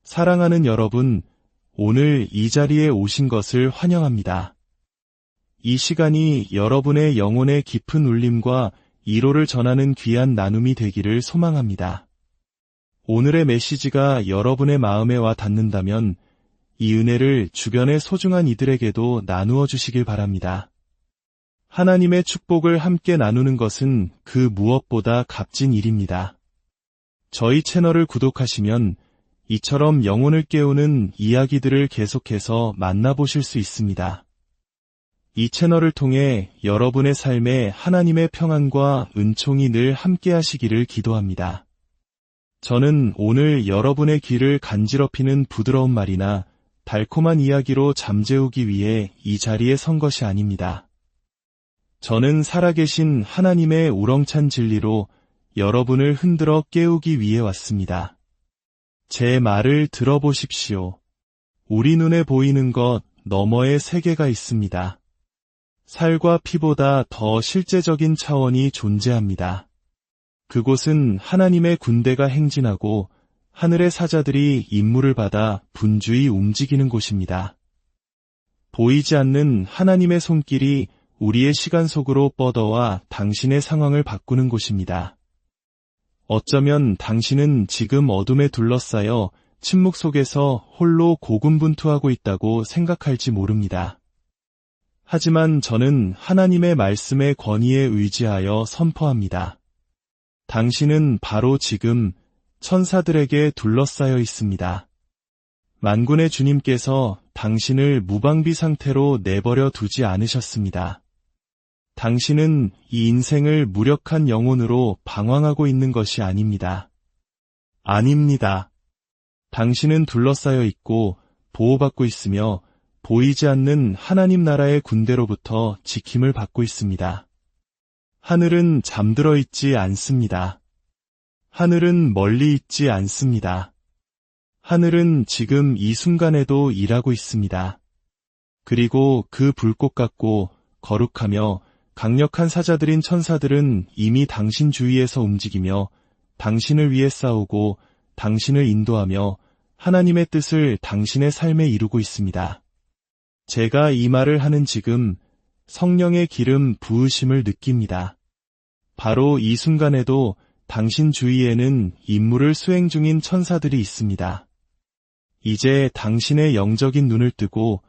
사랑하는 여러분, 오늘 이 자리에 오신 것을 환영합니다. 이 시간이 여러분의 영혼의 깊은 울림과 위로를 전하는 귀한 나눔이 되기를 소망합니다. 오늘의 메시지가 여러분의 마음에 와 닿는다면 이 은혜를 주변의 소중한 이들에게도 나누어 주시길 바랍니다. 하나님의 축복을 함께 나누는 것은 그 무엇보다 값진 일입니다. 저희 채널을 구독하시면 이처럼 영혼을 깨우는 이야기들을 계속해서 만나보실 수 있습니다. 이 채널을 통해 여러분의 삶에 하나님의 평안과 은총이 늘 함께 하시기를 기도합니다. 저는 오늘 여러분의 귀를 간지럽히는 부드러운 말이나 달콤한 이야기로 잠재우기 위해 이 자리에 선 것이 아닙니다. 저는 살아계신 하나님의 우렁찬 진리로 여러분을 흔들어 깨우기 위해 왔습니다. 제 말을 들어보십시오. 우리 눈에 보이는 것 너머의 세계가 있습니다. 살과 피보다 더 실제적인 차원이 존재합니다. 그곳은 하나님의 군대가 행진하고 하늘의 사자들이 임무를 받아 분주히 움직이는 곳입니다. 보이지 않는 하나님의 손길이 우리의 시간 속으로 뻗어와 당신의 상황을 바꾸는 곳입니다. 어쩌면 당신은 지금 어둠에 둘러싸여 침묵 속에서 홀로 고군분투하고 있다고 생각할지 모릅니다. 하지만 저는 하나님의 말씀의 권위에 의지하여 선포합니다. 당신은 바로 지금 천사들에게 둘러싸여 있습니다. 만군의 주님께서 당신을 무방비 상태로 내버려 두지 않으셨습니다. 당신은 이 인생을 무력한 영혼으로 방황하고 있는 것이 아닙니다. 아닙니다. 당신은 둘러싸여 있고 보호받고 있으며 보이지 않는 하나님 나라의 군대로부터 지킴을 받고 있습니다. 하늘은 잠들어 있지 않습니다. 하늘은 멀리 있지 않습니다. 하늘은 지금 이 순간에도 일하고 있습니다. 그리고 그 불꽃 같고 거룩하며 강력한 사자들인 천사들은 이미 당신 주위에서 움직이며 당신을 위해 싸우고 당신을 인도하며 하나님의 뜻을 당신의 삶에 이루고 있습니다. 제가 이 말을 하는 지금 성령의 기름 부으심을 느낍니다. 바로 이 순간에도 당신 주위에는 임무를 수행 중인 천사들이 있습니다. 이제 당신의 영적인 눈을 뜨고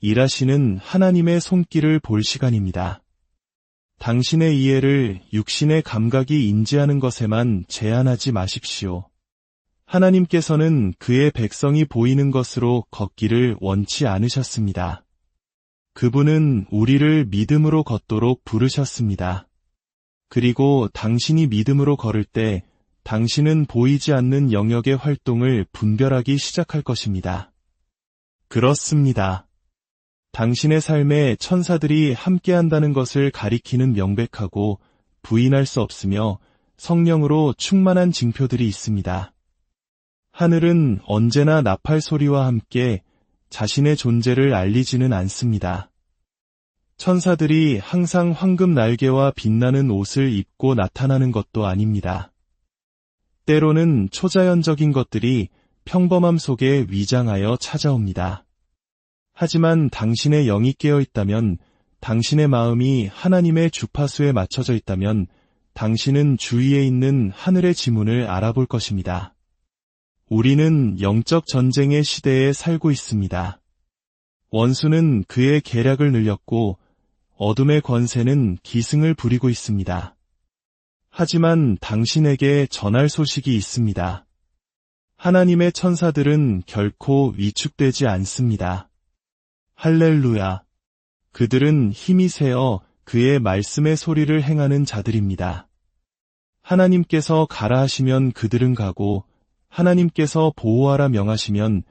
일하시는 하나님의 손길을 볼 시간입니다. 당신의 이해를 육신의 감각이 인지하는 것에만 제한하지 마십시오. 하나님께서는 그의 백성이 보이는 것으로 걷기를 원치 않으셨습니다. 그분은 우리를 믿음으로 걷도록 부르셨습니다. 그리고 당신이 믿음으로 걸을 때 당신은 보이지 않는 영역의 활동을 분별하기 시작할 것입니다. 그렇습니다. 당신의 삶에 천사들이 함께한다는 것을 가리키는 명백하고 부인할 수 없으며 성령으로 충만한 징표들이 있습니다. 하늘은 언제나 나팔 소리와 함께 자신의 존재를 알리지는 않습니다. 천사들이 항상 황금 날개와 빛나는 옷을 입고 나타나는 것도 아닙니다. 때로는 초자연적인 것들이 평범함 속에 위장하여 찾아옵니다. 하지만 당신의 영이 깨어 있다면, 당신의 마음이 하나님의 주파수에 맞춰져 있다면 당신은 주위에 있는 하늘의 지문을 알아볼 것입니다. 우리는 영적 전쟁의 시대에 살고 있습니다. 원수는 그의 계략을 늘렸고 어둠의 권세는 기승을 부리고 있습니다. 하지만 당신에게 전할 소식이 있습니다. 하나님의 천사들은 결코 위축되지 않습니다. 할렐루야. 그들은 힘이 세어 그의 말씀의 소리를 행하는 자들입니다. 하나님께서 가라 하시면 그들은 가고 하나님께서 보호하라 명하시면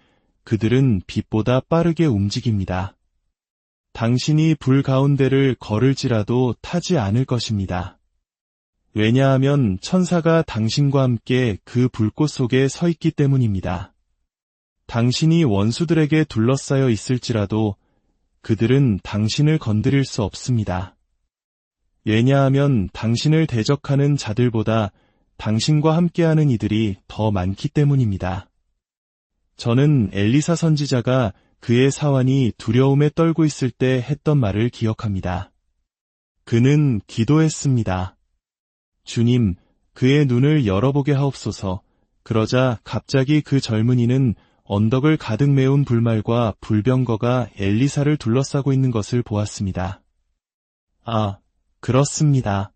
그들은 빛보다 빠르게 움직입니다. 당신이 불 가운데를 걸을지라도 타지 않을 것입니다. 왜냐하면 천사가 당신과 함께 그 불꽃 속에 서 있기 때문입니다. 당신이 원수들에게 둘러싸여 있을지라도 그들은 당신을 건드릴 수 없습니다. 왜냐하면 당신을 대적하는 자들보다 당신과 함께하는 이들이 더 많기 때문입니다. 저는 엘리사 선지자가 그의 사환이 두려움에 떨고 있을 때 했던 말을 기억합니다. 그는 기도했습니다. 주님, 그의 눈을 열어보게 하옵소서. 그러자 갑자기 그 젊은이는 언덕을 가득 메운 불말과 불병거가 엘리사를 둘러싸고 있는 것을 보았습니다. 아, 그렇습니다.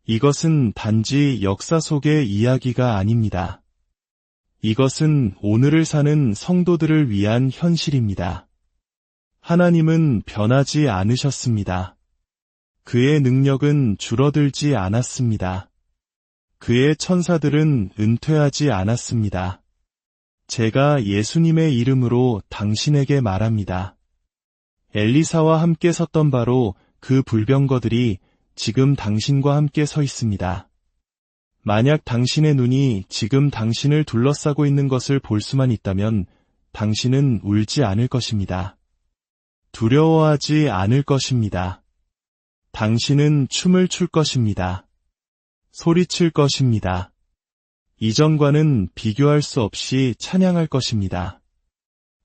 이것은 단지 역사 속의 이야기가 아닙니다. 이것은 오늘을 사는 성도들을 위한 현실입니다. 하나님은 변하지 않으셨습니다. 그의 능력은 줄어들지 않았습니다. 그의 천사들은 은퇴하지 않았습니다. 제가 예수님의 이름으로 당신에게 말합니다. 엘리사와 함께 섰던 바로 그 불병거들이 지금 당신과 함께 서 있습니다. 만약 당신의 눈이 지금 당신을 둘러싸고 있는 것을 볼 수만 있다면 당신은 울지 않을 것입니다. 두려워하지 않을 것입니다. 당신은 춤을 출 것입니다. 소리칠 것입니다. 이전과는 비교할 수 없이 찬양할 것입니다.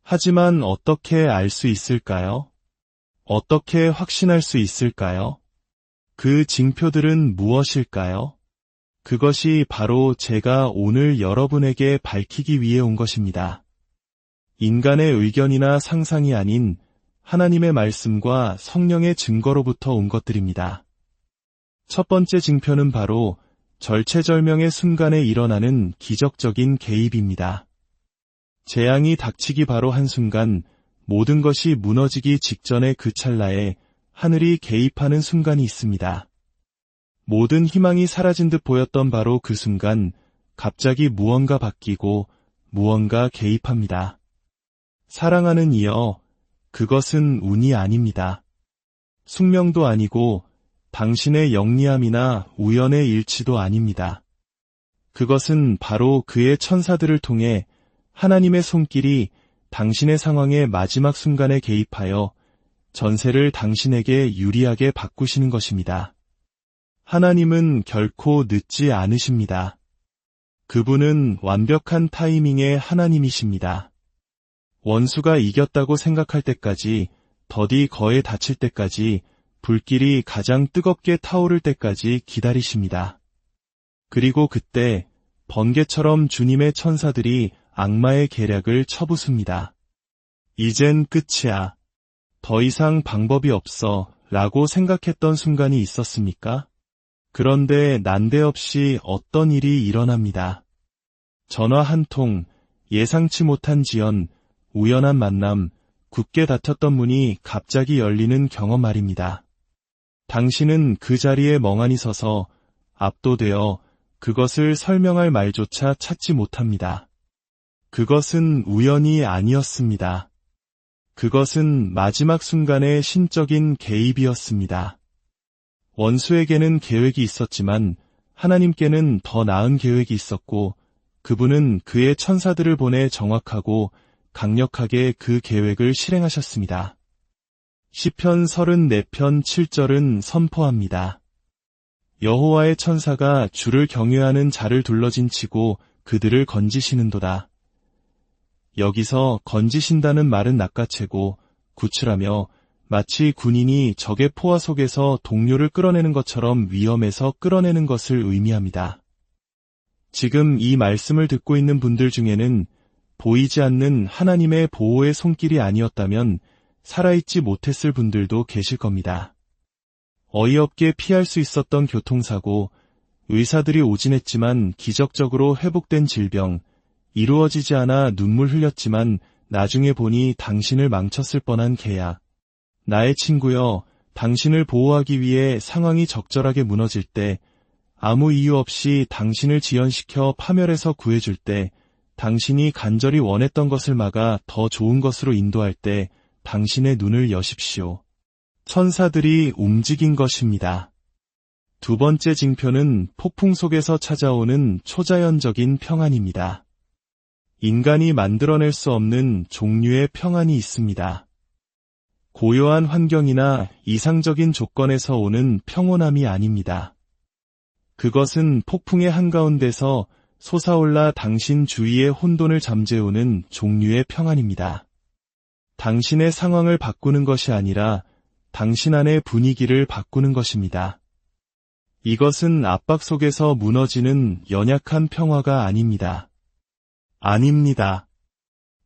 하지만 어떻게 알 수 있을까요? 어떻게 확신할 수 있을까요? 그 징표들은 무엇일까요? 그것이 바로 제가 오늘 여러분에게 밝히기 위해 온 것입니다. 인간의 의견이나 상상이 아닌 하나님의 말씀과 성령의 증거로부터 온 것들입니다. 첫 번째 징표는 바로 절체절명의 순간에 일어나는 기적적인 개입입니다. 재앙이 닥치기 바로 한순간 모든 것이 무너지기 직전의 그 찰나에 하늘이 개입하는 순간이 있습니다. 모든 희망이 사라진 듯 보였던 바로 그 순간 갑자기 무언가 바뀌고 무언가 개입합니다. 사랑하는 이여, 그것은 운이 아닙니다. 숙명도 아니고 당신의 영리함이나 우연의 일치도 아닙니다. 그것은 바로 그의 천사들을 통해 하나님의 손길이 당신의 상황의 마지막 순간에 개입하여 전세를 당신에게 유리하게 바꾸시는 것입니다. 하나님은 결코 늦지 않으십니다. 그분은 완벽한 타이밍의 하나님이십니다. 원수가 이겼다고 생각할 때까지, 더디 거에 닫힐 때까지, 불길이 가장 뜨겁게 타오를 때까지 기다리십니다. 그리고 그때 번개처럼 주님의 천사들이 악마의 계략을 쳐부숩니다. 이젠 끝이야. 더 이상 방법이 없어 라고 생각했던 순간이 있었습니까? 그런데 난데없이 어떤 일이 일어납니다. 전화 한 통, 예상치 못한 지연, 우연한 만남, 굳게 닫혔던 문이 갑자기 열리는 경험 말입니다. 당신은 그 자리에 멍하니 서서 압도되어 그것을 설명할 말조차 찾지 못합니다. 그것은 우연이 아니었습니다. 그것은 마지막 순간의 신적인 개입이었습니다. 원수에게는 계획이 있었지만 하나님께는 더 나은 계획이 있었고 그분은 그의 천사들을 보내 정확하고 강력하게 그 계획을 실행하셨습니다. 시편 34편 7절은 선포합니다. 여호와의 천사가 주를 경외하는 자를 둘러진 치고 그들을 건지시는도다. 여기서 건지신다는 말은 낚아채고 구출하며 마치 군인이 적의 포화 속에서 동료를 끌어내는 것처럼 위험에서 끌어내는 것을 의미합니다. 지금 이 말씀을 듣고 있는 분들 중에는 보이지 않는 하나님의 보호의 손길이 아니었다면 살아있지 못했을 분들도 계실 겁니다. 어이없게 피할 수 있었던 교통사고, 의사들이 오진했지만 기적적으로 회복된 질병, 이루어지지 않아 눈물 흘렸지만 나중에 보니 당신을 망쳤을 뻔한 계약. 나의 친구여, 당신을 보호하기 위해 상황이 적절하게 무너질 때, 아무 이유 없이 당신을 지연시켜 파멸해서 구해줄 때, 당신이 간절히 원했던 것을 막아 더 좋은 것으로 인도할 때 당신의 눈을 여십시오. 천사들이 움직인 것입니다. 두 번째 징표는 폭풍 속에서 찾아오는 초자연적인 평안입니다. 인간이 만들어낼 수 없는 종류의 평안이 있습니다. 고요한 환경이나 이상적인 조건에서 오는 평온함이 아닙니다. 그것은 폭풍의 한가운데서 솟아올라 당신 주위의 혼돈을 잠재우는 종류의 평안입니다. 당신의 상황을 바꾸는 것이 아니라 당신 안의 분위기를 바꾸는 것입니다. 이것은 압박 속에서 무너지는 연약한 평화가 아닙니다. 아닙니다.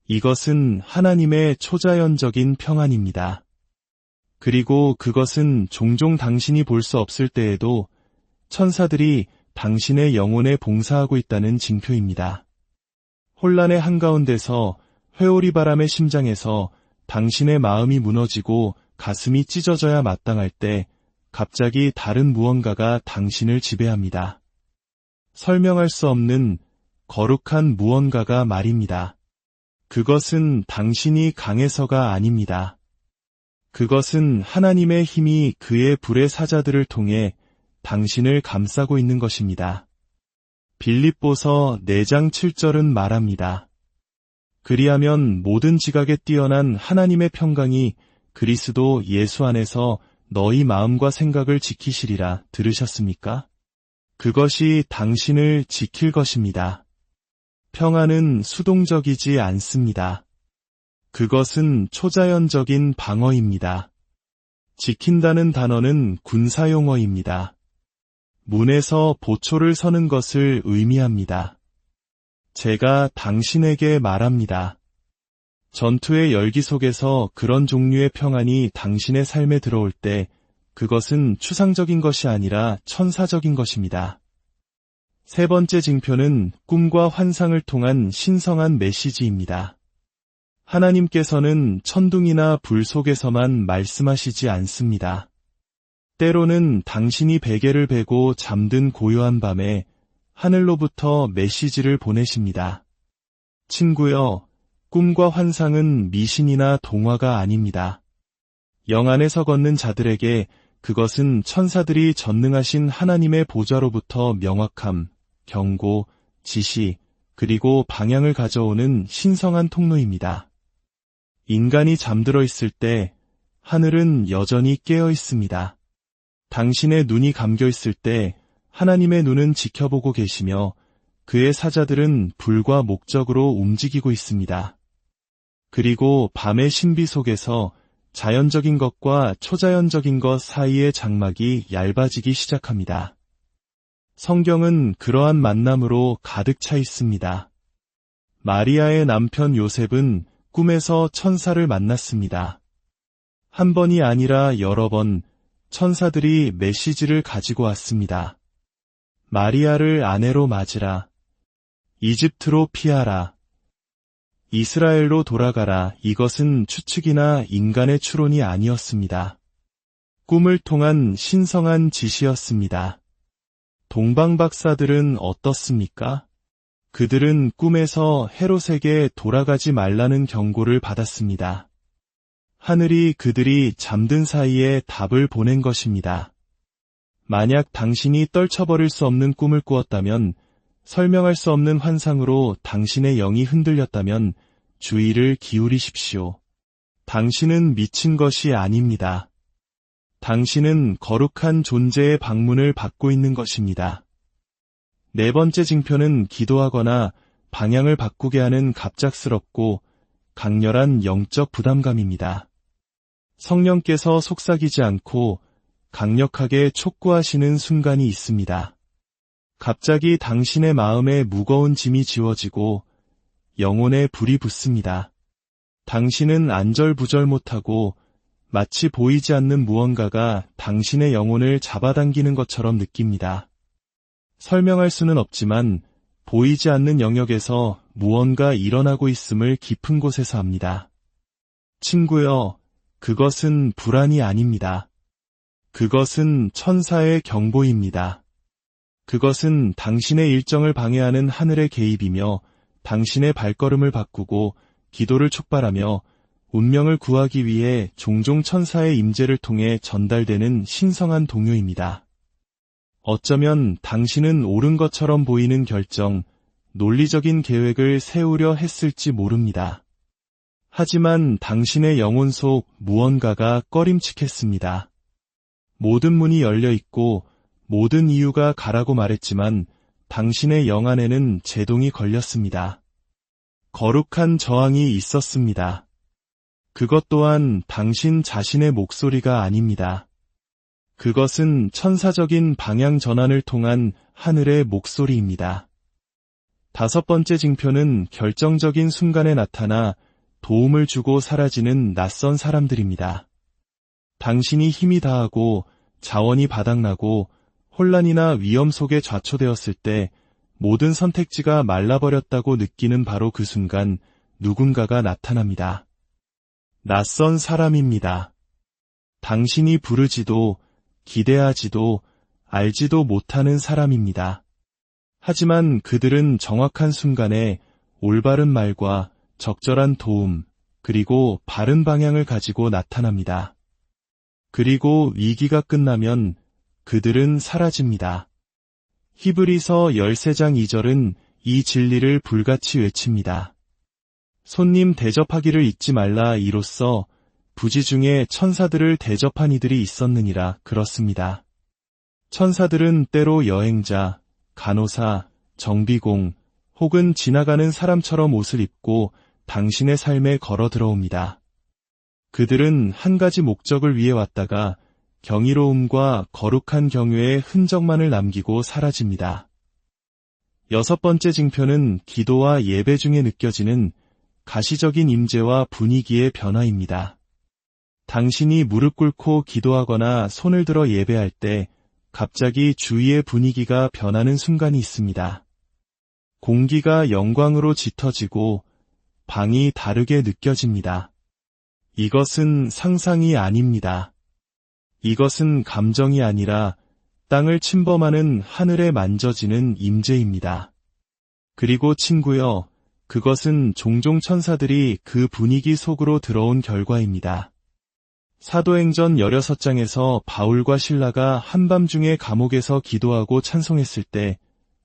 이것은 하나님의 초자연적인 평안입니다. 그리고 그것은 종종 당신이 볼 수 없을 때에도 천사들이 당신의 영혼에 봉사하고 있다는 징표입니다. 혼란의 한가운데서 회오리 바람의 심장에서 당신의 마음이 무너지고 가슴이 찢어져야 마땅할 때 갑자기 다른 무언가가 당신을 지배합니다. 설명할 수 없는 거룩한 무언가가 말입니다. 그것은 당신이 강해서가 아닙니다. 그것은 하나님의 힘이 그의 불의 사자들을 통해 당신을 감싸고 있는 것입니다. 빌립보서 4장 7절은 말합니다. 그리하면 모든 지각에 뛰어난 하나님의 평강이 그리스도 예수 안에서 너희 마음과 생각을 지키시리라 들으셨습니까? 그것이 당신을 지킬 것입니다. 평안은 수동적이지 않습니다. 그것은 초자연적인 방어입니다. 지킨다는 단어는 군사용어입니다. 문에서 보초를 서는 것을 의미합니다. 제가 당신에게 말합니다. 전투의 열기 속에서 그런 종류의 평안이 당신의 삶에 들어올 때 그것은 추상적인 것이 아니라 천사적인 것입니다. 세 번째 징표는 꿈과 환상을 통한 신성한 메시지입니다. 하나님께서는 천둥이나 불 속에서만 말씀하시지 않습니다. 때로는 당신이 베개를 베고 잠든 고요한 밤에 하늘로부터 메시지를 보내십니다. 친구여, 꿈과 환상은 미신이나 동화가 아닙니다. 영 안에서 걷는 자들에게 그것은 천사들이 전능하신 하나님의 보좌로부터 명확함, 경고, 지시, 그리고 방향을 가져오는 신성한 통로입니다. 인간이 잠들어 있을 때 하늘은 여전히 깨어 있습니다. 당신의 눈이 감겨 있을 때 하나님의 눈은 지켜보고 계시며 그의 사자들은 불과 목적으로 움직이고 있습니다. 그리고 밤의 신비 속에서 자연적인 것과 초자연적인 것 사이의 장막이 얇아지기 시작합니다. 성경은 그러한 만남으로 가득 차 있습니다. 마리아의 남편 요셉은 꿈에서 천사를 만났습니다. 한 번이 아니라 여러 번 천사들이 메시지를 가지고 왔습니다. 마리아를 아내로 맞으라. 이집트로 피하라. 이스라엘로 돌아가라. 이것은 추측이나 인간의 추론이 아니었습니다. 꿈을 통한 신성한 지시였습니다. 동방 박사들은 어떻습니까? 그들은 꿈에서 헤롯에게 돌아가지 말라는 경고를 받았습니다. 하늘이 그들이 잠든 사이에 답을 보낸 것입니다. 만약 당신이 떨쳐버릴 수 없는 꿈을 꾸었다면, 설명할 수 없는 환상으로 당신의 영이 흔들렸다면 주의를 기울이십시오. 당신은 미친 것이 아닙니다. 당신은 거룩한 존재의 방문을 받고 있는 것입니다. 네 번째 징표는 기도하거나 방향을 바꾸게 하는 갑작스럽고 강렬한 영적 부담감입니다. 성령께서 속삭이지 않고 강력하게 촉구하시는 순간이 있습니다. 갑자기 당신의 마음에 무거운 짐이 지워지고 영혼에 불이 붙습니다. 당신은 안절부절 못하고 마치 보이지 않는 무언가가 당신의 영혼을 잡아당기는 것처럼 느낍니다. 설명할 수는 없지만 보이지 않는 영역에서 무언가 일어나고 있음을 깊은 곳에서 압니다. 친구여, 그것은 불안이 아닙니다. 그것은 천사의 경보입니다. 그것은 당신의 일정을 방해하는 하늘의 개입이며 당신의 발걸음을 바꾸고 기도를 촉발하며 운명을 구하기 위해 종종 천사의 임재를 통해 전달되는 신성한 동요입니다. 어쩌면 당신은 옳은 것처럼 보이는 결정, 논리적인 계획을 세우려 했을지 모릅니다. 하지만 당신의 영혼 속 무언가가 꺼림칙했습니다. 모든 문이 열려 있고 모든 이유가 가라고 말했지만 당신의 영 안에는 제동이 걸렸습니다. 거룩한 저항이 있었습니다. 그것 또한 당신 자신의 목소리가 아닙니다. 그것은 천사적인 방향 전환을 통한 하늘의 목소리입니다. 5번째 징표는 결정적인 순간에 나타나 도움을 주고 사라지는 낯선 사람들입니다. 당신이 힘이 다하고 자원이 바닥나고 혼란이나 위험 속에 좌초되었을 때 모든 선택지가 말라버렸다고 느끼는 바로 그 순간 누군가가 나타납니다. 낯선 사람입니다. 당신이 부르지도 기대하지도 알지도 못하는 사람입니다. 하지만 그들은 정확한 순간에 올바른 말과 적절한 도움, 그리고 바른 방향을 가지고 나타납니다. 그리고 위기가 끝나면 그들은 사라집니다. 히브리서 13장 2절은 이 진리를 불같이 외칩니다. 손님 대접하기를 잊지 말라 이로써 부지 중에 천사들을 대접한 이들이 있었느니라 그렇습니다. 천사들은 때로 여행자, 간호사, 정비공 혹은 지나가는 사람처럼 옷을 입고 당신의 삶에 걸어 들어옵니다. 그들은 한 가지 목적을 위해 왔다가 경이로움과 거룩한 경외의 흔적만을 남기고 사라집니다. 6번째 징표는 기도와 예배 중에 느껴지는 가시적인 임재와 분위기의 변화입니다. 당신이 무릎 꿇고 기도하거나 손을 들어 예배할 때 갑자기 주위의 분위기가 변하는 순간이 있습니다. 공기가 영광으로 짙어지고 방이 다르게 느껴집니다. 이것은 상상이 아닙니다. 이것은 감정이 아니라 땅을 침범하는 하늘에 만져지는 임재입니다. 그리고 친구여, 그것은 종종 천사들이 그 분위기 속으로 들어온 결과입니다. 사도행전 16장에서 바울과 실라가 한밤중에 감옥에서 기도하고 찬송했을 때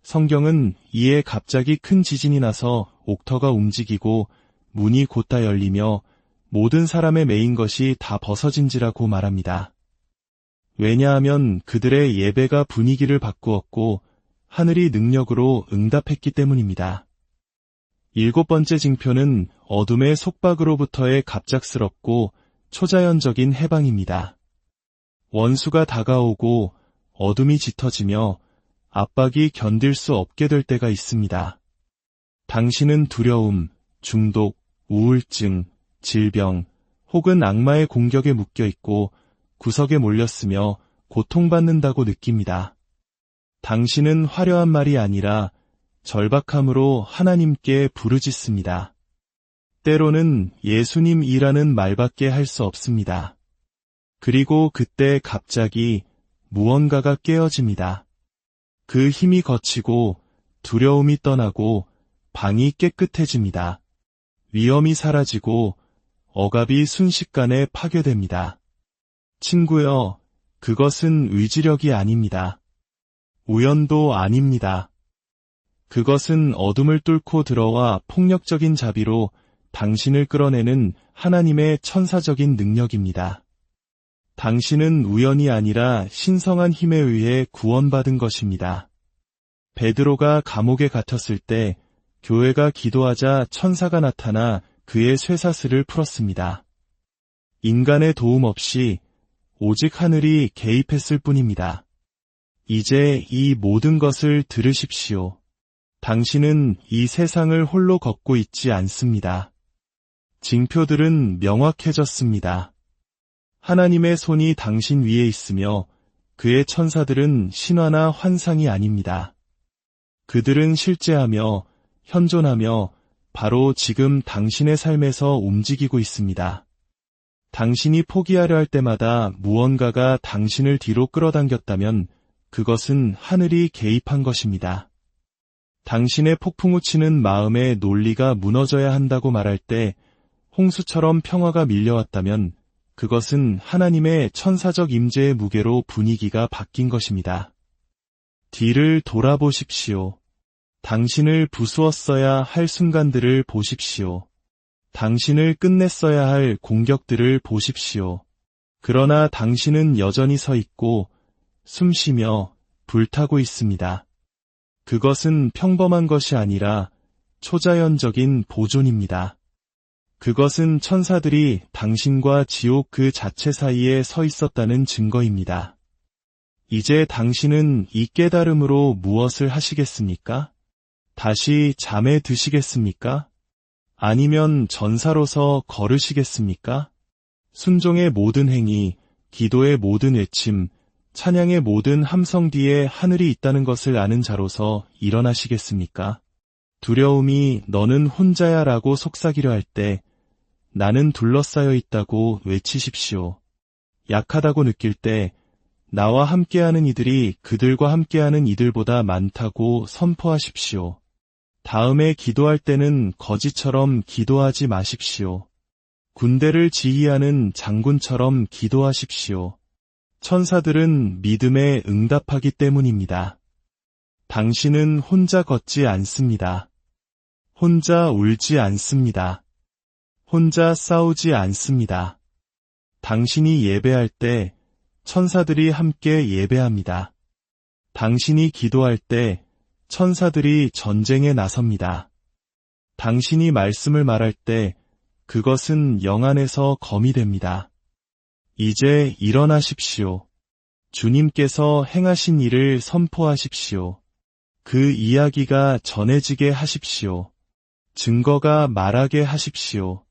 성경은 이에 갑자기 큰 지진이 나서 옥터가 움직이고 문이 곧다 열리며 모든 사람의 매인 것이 다 벗어진지라고 말합니다. 왜냐하면 그들의 예배가 분위기를 바꾸었고 하늘이 능력으로 응답했기 때문입니다. 7번째 징표는 어둠의 속박으로부터의 갑작스럽고 초자연적인 해방입니다. 원수가 다가오고 어둠이 짙어지며 압박이 견딜 수 없게 될 때가 있습니다. 당신은 두려움, 중독, 우울증, 질병 혹은 악마의 공격에 묶여 있고 구석에 몰렸으며 고통받는다고 느낍니다. 당신은 화려한 말이 아니라 절박함으로 하나님께 부르짖습니다. 때로는 예수님이라는 말밖에 할 수 없습니다. 그리고 그때 갑자기 무언가가 깨어집니다. 그 힘이 걷히고 두려움이 떠나고 방이 깨끗해집니다. 위험이 사라지고 억압이 순식간에 파괴됩니다. 친구여, 그것은 의지력이 아닙니다. 우연도 아닙니다. 그것은 어둠을 뚫고 들어와 폭력적인 자비로 당신을 끌어내는 하나님의 천사적인 능력입니다. 당신은 우연이 아니라 신성한 힘에 의해 구원받은 것입니다. 베드로가 감옥에 갇혔을 때 교회가 기도하자 천사가 나타나 그의 쇠사슬을 풀었습니다. 인간의 도움 없이 오직 하늘이 개입했을 뿐입니다. 이제 이 모든 것을 들으십시오. 당신은 이 세상을 홀로 걷고 있지 않습니다. 징표들은 명확해졌습니다. 하나님의 손이 당신 위에 있으며 그의 천사들은 신화나 환상이 아닙니다. 그들은 실제하며 현존하며 바로 지금 당신의 삶에서 움직이고 있습니다. 당신이 포기하려 할 때마다 무언가가 당신을 뒤로 끌어당겼다면 그것은 하늘이 개입한 것입니다. 당신의 폭풍우 치는 마음의 논리가 무너져야 한다고 말할 때 홍수처럼 평화가 밀려왔다면 그것은 하나님의 천사적 임재의 무게로 분위기가 바뀐 것입니다. 뒤를 돌아보십시오. 당신을 부수었어야 할 순간들을 보십시오. 당신을 끝냈어야 할 공격들을 보십시오. 그러나 당신은 여전히 서 있고 숨쉬며 불타고 있습니다. 그것은 평범한 것이 아니라 초자연적인 보존입니다. 그것은 천사들이 당신과 지옥 그 자체 사이에 서 있었다는 증거입니다. 이제 당신은 이 깨달음으로 무엇을 하시겠습니까? 다시 잠에 드시겠습니까? 아니면 전사로서 걸으시겠습니까? 순종의 모든 행위, 기도의 모든 외침, 찬양의 모든 함성 뒤에 하늘이 있다는 것을 아는 자로서 일어나시겠습니까? 두려움이 너는 혼자야 라고 속삭이려 할 때 나는 둘러싸여 있다고 외치십시오. 약하다고 느낄 때 나와 함께하는 이들이 그들과 함께하는 이들보다 많다고 선포하십시오. 다음에 기도할 때는 거지처럼 기도하지 마십시오. 군대를 지휘하는 장군처럼 기도하십시오. 천사들은 믿음에 응답하기 때문입니다. 당신은 혼자 걷지 않습니다. 혼자 울지 않습니다. 혼자 싸우지 않습니다. 당신이 예배할 때 천사들이 함께 예배합니다. 당신이 기도할 때 천사들이 전쟁에 나섭니다. 당신이 말씀을 말할 때 그것은 영 안에서 검이 됩니다. 이제 일어나십시오. 주님께서 행하신 일을 선포하십시오. 그 이야기가 전해지게 하십시오. 증거가 말하게 하십시오.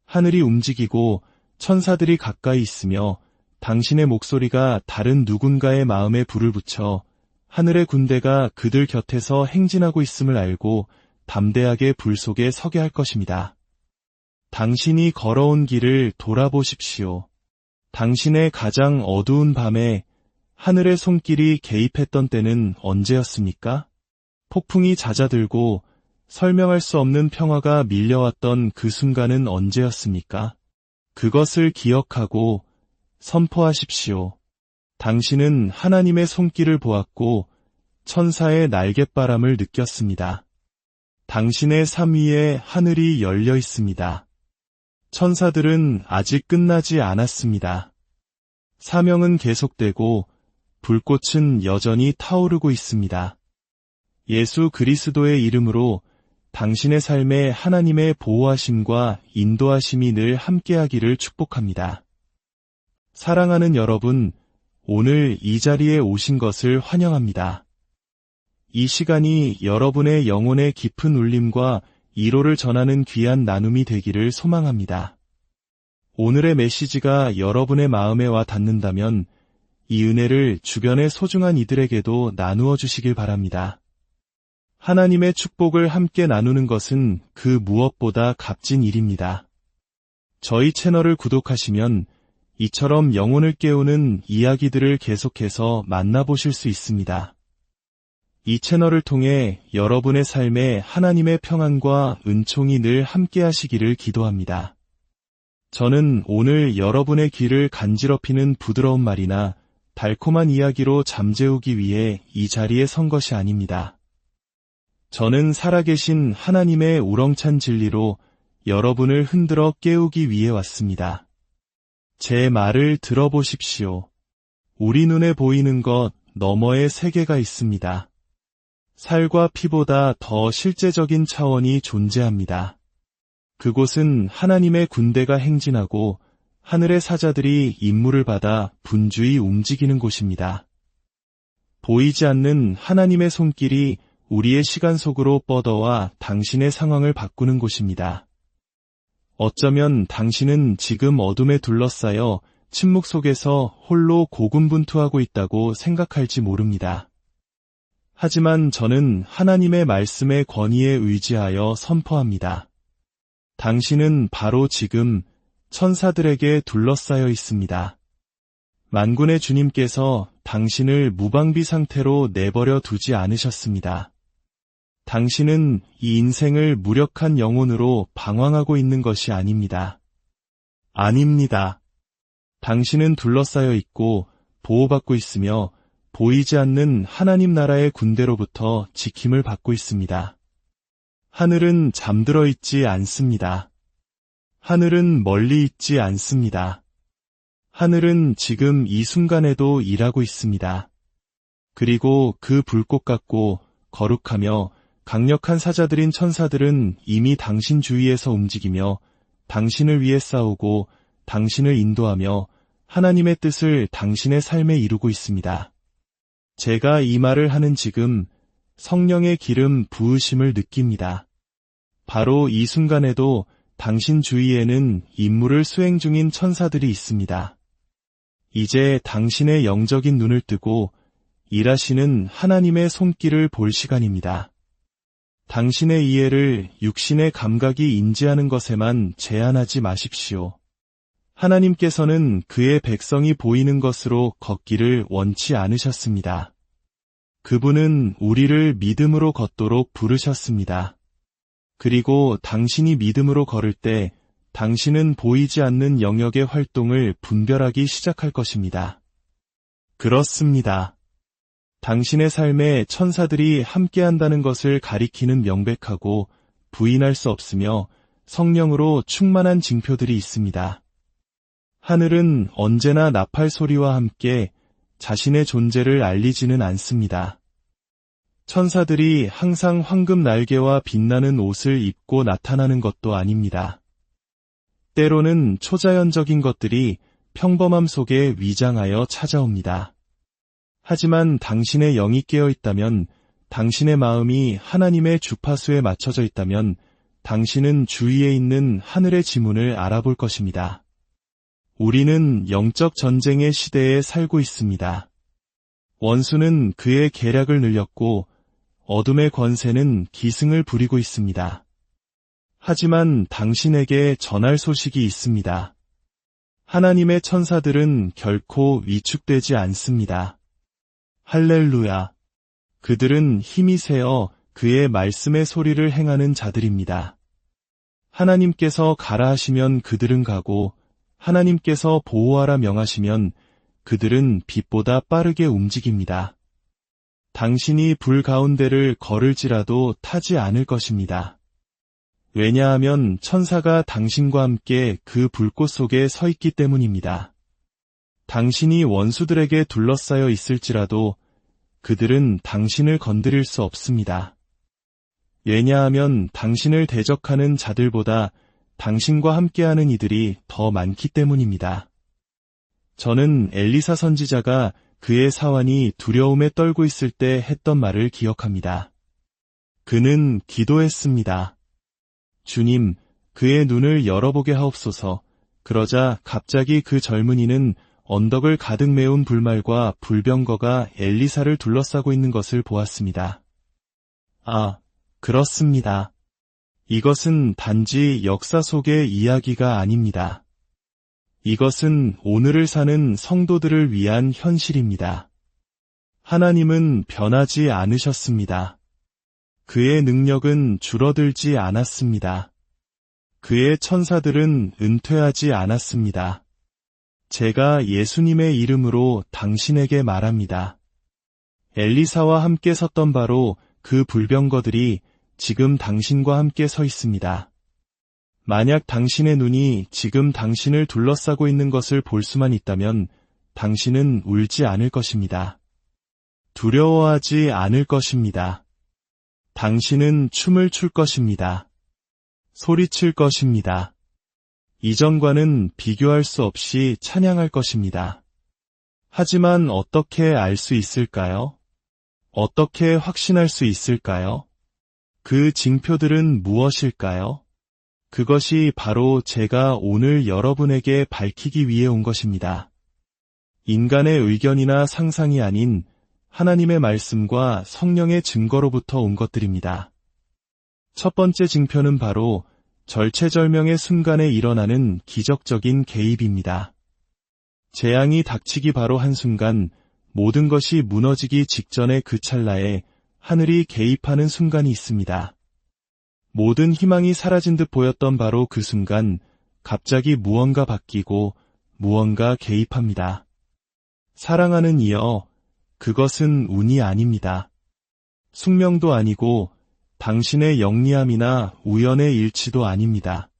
하늘이 움직이고 천사들이 가까이 있으며 당신의 목소리가 다른 누군가의 마음에 불을 붙여 하늘의 군대가 그들 곁에서 행진하고 있음을 알고 담대하게 불 속에 서게 할 것입니다. 당신이 걸어온 길을 돌아보십시오. 당신의 가장 어두운 밤에 하늘의 손길이 개입했던 때는 언제였습니까? 폭풍이 잦아들고 설명할 수 없는 평화가 밀려왔던 그 순간은 언제였습니까? 그것을 기억하고 선포하십시오. 당신은 하나님의 손길을 보았고 천사의 날갯바람을 느꼈습니다. 당신의 삶 위에 하늘이 열려 있습니다. 천사들은 아직 끝나지 않았습니다. 사명은 계속되고 불꽃은 여전히 타오르고 있습니다. 예수 그리스도의 이름으로 당신의 삶에 하나님의 보호하심과 인도하심이 늘 함께하기를 축복합니다. 사랑하는 여러분, 오늘 이 자리에 오신 것을 환영합니다. 이 시간이 여러분의 영혼의 깊은 울림과 위로를 전하는 귀한 나눔이 되기를 소망합니다. 오늘의 메시지가 여러분의 마음에 와 닿는다면 이 은혜를 주변의 소중한 이들에게도 나누어 주시길 바랍니다. 하나님의 축복을 함께 나누는 것은 그 무엇보다 값진 일입니다. 저희 채널을 구독하시면 이처럼 영혼을 깨우는 이야기들을 계속해서 만나보실 수 있습니다. 이 채널을 통해 여러분의 삶에 하나님의 평안과 은총이 늘 함께 하시기를 기도합니다. 저는 오늘 여러분의 귀를 간지럽히는 부드러운 말이나 달콤한 이야기로 잠재우기 위해 이 자리에 선 것이 아닙니다. 저는 살아계신 하나님의 우렁찬 진리로 여러분을 흔들어 깨우기 위해 왔습니다. 제 말을 들어보십시오. 우리 눈에 보이는 것 너머의 세계가 있습니다. 살과 피보다 더 실제적인 차원이 존재합니다. 그곳은 하나님의 군대가 행진하고 하늘의 사자들이 임무를 받아 분주히 움직이는 곳입니다. 보이지 않는 하나님의 손길이 우리의 시간 속으로 뻗어와 당신의 상황을 바꾸는 곳입니다. 어쩌면 당신은 지금 어둠에 둘러싸여 침묵 속에서 홀로 고군분투하고 있다고 생각할지 모릅니다. 하지만 저는 하나님의 말씀의 권위에 의지하여 선포합니다. 당신은 바로 지금 천사들에게 둘러싸여 있습니다. 만군의 주님께서 당신을 무방비 상태로 내버려 두지 않으셨습니다. 당신은 이 인생을 무력한 영혼으로 방황하고 있는 것이 아닙니다. 아닙니다. 당신은 둘러싸여 있고 보호받고 있으며 보이지 않는 하나님 나라의 군대로부터 지킴을 받고 있습니다. 하늘은 잠들어 있지 않습니다. 하늘은 멀리 있지 않습니다. 하늘은 지금 이 순간에도 일하고 있습니다. 그리고 그 불꽃 같고 거룩하며 강력한 사자들인 천사들은 이미 당신 주위에서 움직이며 당신을 위해 싸우고 당신을 인도하며 하나님의 뜻을 당신의 삶에 이루고 있습니다. 제가 이 말을 하는 지금 성령의 기름 부으심을 느낍니다. 바로 이 순간에도 당신 주위에는 임무를 수행 중인 천사들이 있습니다. 이제 당신의 영적인 눈을 뜨고 일하시는 하나님의 손길을 볼 시간입니다. 당신의 이해를 육신의 감각이 인지하는 것에만 제한하지 마십시오. 하나님께서는 그의 백성이 보이는 것으로 걷기를 원치 않으셨습니다. 그분은 우리를 믿음으로 걷도록 부르셨습니다. 그리고 당신이 믿음으로 걸을 때 당신은 보이지 않는 영역의 활동을 분별하기 시작할 것입니다. 그렇습니다. 당신의 삶에 천사들이 함께한다는 것을 가리키는 명백하고 부인할 수 없으며 성령으로 충만한 징표들이 있습니다. 하늘은 언제나 나팔 소리와 함께 자신의 존재를 알리지는 않습니다. 천사들이 항상 황금 날개와 빛나는 옷을 입고 나타나는 것도 아닙니다. 때로는 초자연적인 것들이 평범함 속에 위장하여 찾아옵니다. 하지만 당신의 영이 깨어 있다면, 당신의 마음이 하나님의 주파수에 맞춰져 있다면 당신은 주위에 있는 하늘의 지문을 알아볼 것입니다. 우리는 영적 전쟁의 시대에 살고 있습니다. 원수는 그의 계략을 늘렸고 어둠의 권세는 기승을 부리고 있습니다. 하지만 당신에게 전할 소식이 있습니다. 하나님의 천사들은 결코 위축되지 않습니다. 할렐루야. 그들은 힘이 세어 그의 말씀의 소리를 행하는 자들입니다. 하나님께서 가라 하시면 그들은 가고 하나님께서 보호하라 명하시면 그들은 빛보다 빠르게 움직입니다. 당신이 불 가운데를 걸을지라도 타지 않을 것입니다. 왜냐하면 천사가 당신과 함께 그 불꽃 속에 서 있기 때문입니다. 당신이 원수들에게 둘러싸여 있을지라도 그들은 당신을 건드릴 수 없습니다. 왜냐하면 당신을 대적하는 자들보다 당신과 함께하는 이들이 더 많기 때문입니다. 저는 엘리사 선지자가 그의 사환이 두려움에 떨고 있을 때 했던 말을 기억합니다. 그는 기도했습니다. 주님, 그의 눈을 열어보게 하옵소서. 그러자 갑자기 그 젊은이는 언덕을 가득 메운 불말과 불병거가 엘리사를 둘러싸고 있는 것을 보았습니다. 아, 그렇습니다. 이것은 단지 역사 속의 이야기가 아닙니다. 이것은 오늘을 사는 성도들을 위한 현실입니다. 하나님은 변하지 않으셨습니다. 그의 능력은 줄어들지 않았습니다. 그의 천사들은 은퇴하지 않았습니다. 제가 예수님의 이름으로 당신에게 말합니다. 엘리사와 함께 섰던 바로 그 불병거들이 지금 당신과 함께 서 있습니다. 만약 당신의 눈이 지금 당신을 둘러싸고 있는 것을 볼 수만 있다면 당신은 울지 않을 것입니다. 두려워하지 않을 것입니다. 당신은 춤을 출 것입니다. 소리칠 것입니다. 이전과는 비교할 수 없이 찬양할 것입니다. 하지만 어떻게 알 수 있을까요? 어떻게 확신할 수 있을까요? 그 징표들은 무엇일까요? 그것이 바로 제가 오늘 여러분에게 밝히기 위해 온 것입니다. 인간의 의견이나 상상이 아닌 하나님의 말씀과 성령의 증거로부터 온 것들입니다. 첫 번째 징표는 바로 절체절명의 순간에 일어나는 기적적인 개입입니다. 재앙이 닥치기 바로 한순간 모든 것이 무너지기 직전의 그 찰나에 하늘이 개입하는 순간이 있습니다. 모든 희망이 사라진 듯 보였던 바로 그 순간 갑자기 무언가 바뀌고 무언가 개입합니다. 사랑하는 이여, 그것은 운이 아닙니다. 숙명도 아니고 당신의 영리함이나 우연의 일치도 아닙니다.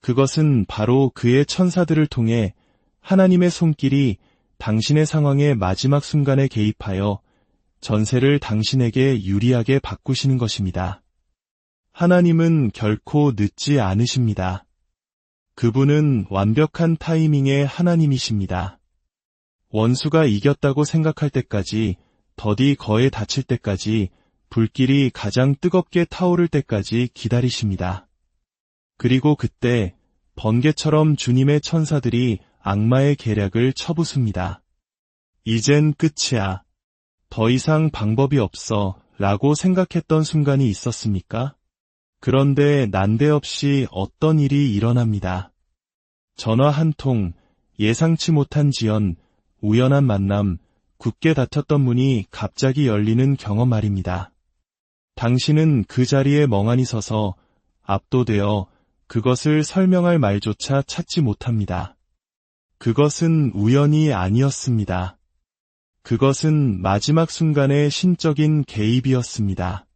그것은 바로 그의 천사들을 통해 하나님의 손길이 당신의 상황의 마지막 순간에 개입하여 전세를 당신에게 유리하게 바꾸시는 것입니다. 하나님은 결코 늦지 않으십니다. 그분은 완벽한 타이밍의 하나님이십니다. 원수가 이겼다고 생각할 때까지, 더디 거에 닥칠 때까지, 불길이 가장 뜨겁게 타오를 때까지 기다리십니다. 그리고 그때 번개처럼 주님의 천사들이 악마의 계략을 쳐부숩니다. 이젠 끝이야. 더 이상 방법이 없어 라고 생각했던 순간이 있었습니까? 그런데 난데없이 어떤 일이 일어납니다. 전화 한 통, 예상치 못한 지연, 우연한 만남, 굳게 닫혔던 문이 갑자기 열리는 경험 말입니다. 당신은 그 자리에 멍하니 서서 압도되어 그것을 설명할 말조차 찾지 못합니다. 그것은 우연이 아니었습니다. 그것은 마지막 순간의 신적인 개입이었습니다.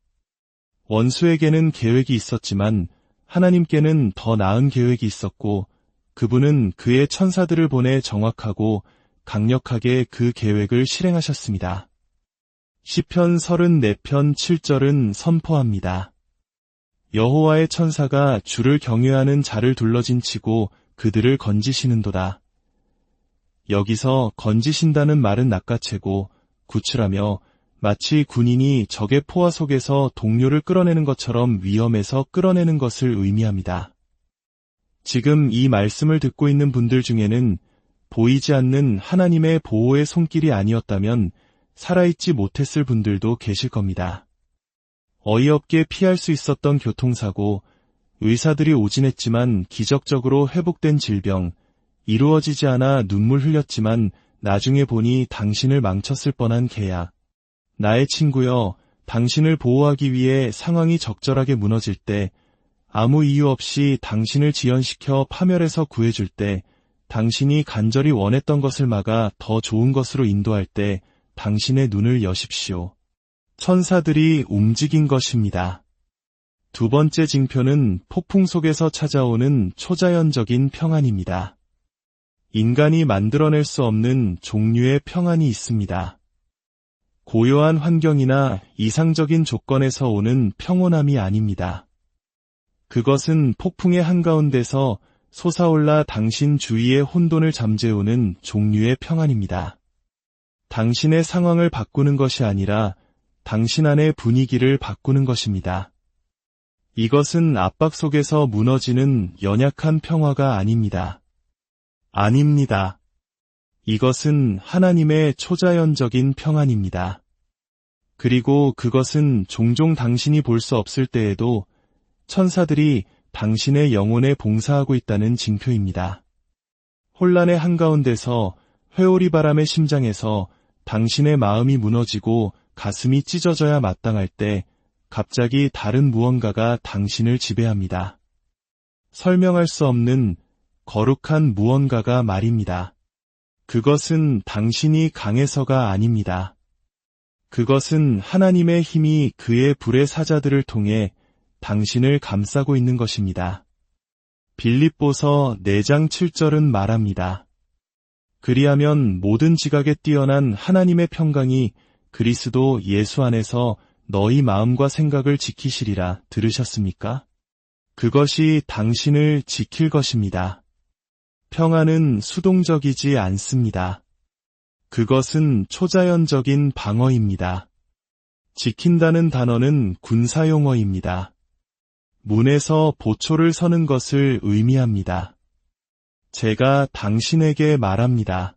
원수에게는 계획이 있었지만 하나님께는 더 나은 계획이 있었고 그분은 그의 천사들을 보내 정확하고 강력하게 그 계획을 실행하셨습니다. 시편 34편 7절은 선포합니다. 여호와의 천사가 주를 경외하는 자를 둘러진 치고 그들을 건지시는도다. 여기서 건지신다는 말은 낚아채고 구출하며 마치 군인이 적의 포화 속에서 동료를 끌어내는 것처럼 위험에서 끌어내는 것을 의미합니다. 지금 이 말씀을 듣고 있는 분들 중에는 보이지 않는 하나님의 보호의 손길이 아니었다면 살아있지 못했을 분들도 계실 겁니다. 어이없게 피할 수 있었던 교통사고, 의사들이 오진했지만 기적적으로 회복된 질병, 이루어지지 않아 눈물 흘렸지만 나중에 보니 당신을 망쳤을 뻔한 계약. 나의 친구여, 당신을 보호하기 위해 상황이 적절하게 무너질 때, 아무 이유 없이 당신을 지연시켜 파멸에서 구해줄 때, 당신이 간절히 원했던 것을 막아 더 좋은 것으로 인도할 때 당신의 눈을 여십시오. 천사들이 움직인 것입니다. 두 번째 징표는 폭풍 속에서 찾아오는 초자연적인 평안입니다. 인간이 만들어낼 수 없는 종류의 평안이 있습니다. 고요한 환경이나 이상적인 조건에서 오는 평온함이 아닙니다. 그것은 폭풍의 한가운데서 솟아올라 당신 주위의 혼돈을 잠재우는 종류의 평안입니다. 당신의 상황을 바꾸는 것이 아니라 당신 안의 분위기를 바꾸는 것입니다. 이것은 압박 속에서 무너지는 연약한 평화가 아닙니다. 아닙니다. 이것은 하나님의 초자연적인 평안입니다. 그리고 그것은 종종 당신이 볼 수 없을 때에도 천사들이 당신의 영혼에 봉사하고 있다는 징표입니다. 혼란의 한가운데서 회오리 바람의 심장에서 당신의 마음이 무너지고 가슴이 찢어져야 마땅할 때 갑자기 다른 무언가가 당신을 지배합니다. 설명할 수 없는 거룩한 무언가가 말입니다. 그것은 당신이 강해서가 아닙니다. 그것은 하나님의 힘이 그의 불의 사자들을 통해 당신을 감싸고 있는 것입니다. 빌립보서 4장 7절은 말합니다. 그리하면 모든 지각에 뛰어난 하나님의 평강이 그리스도 예수 안에서 너희 마음과 생각을 지키시리라 들으셨습니까? 그것이 당신을 지킬 것입니다. 평안은 수동적이지 않습니다. 그것은 초자연적인 방어입니다. 지킨다는 단어는 군사용어입니다. 문에서 보초를 서는 것을 의미합니다. 제가 당신에게 말합니다.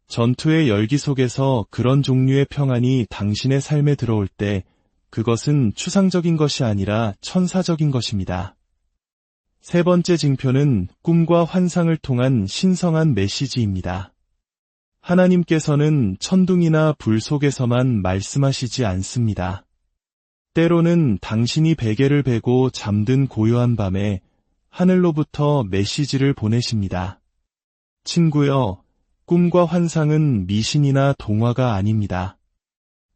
전투의 열기 속에서 그런 종류의 평안이 당신의 삶에 들어올 때 그것은 추상적인 것이 아니라 천사적인 것입니다. 세 번째 징표는 꿈과 환상을 통한 신성한 메시지입니다. 하나님께서는 천둥이나 불 속에서만 말씀하시지 않습니다. 때로는 당신이 베개를 베고 잠든 고요한 밤에 하늘로부터 메시지를 보내십니다. 친구여, 꿈과 환상은 미신이나 동화가 아닙니다.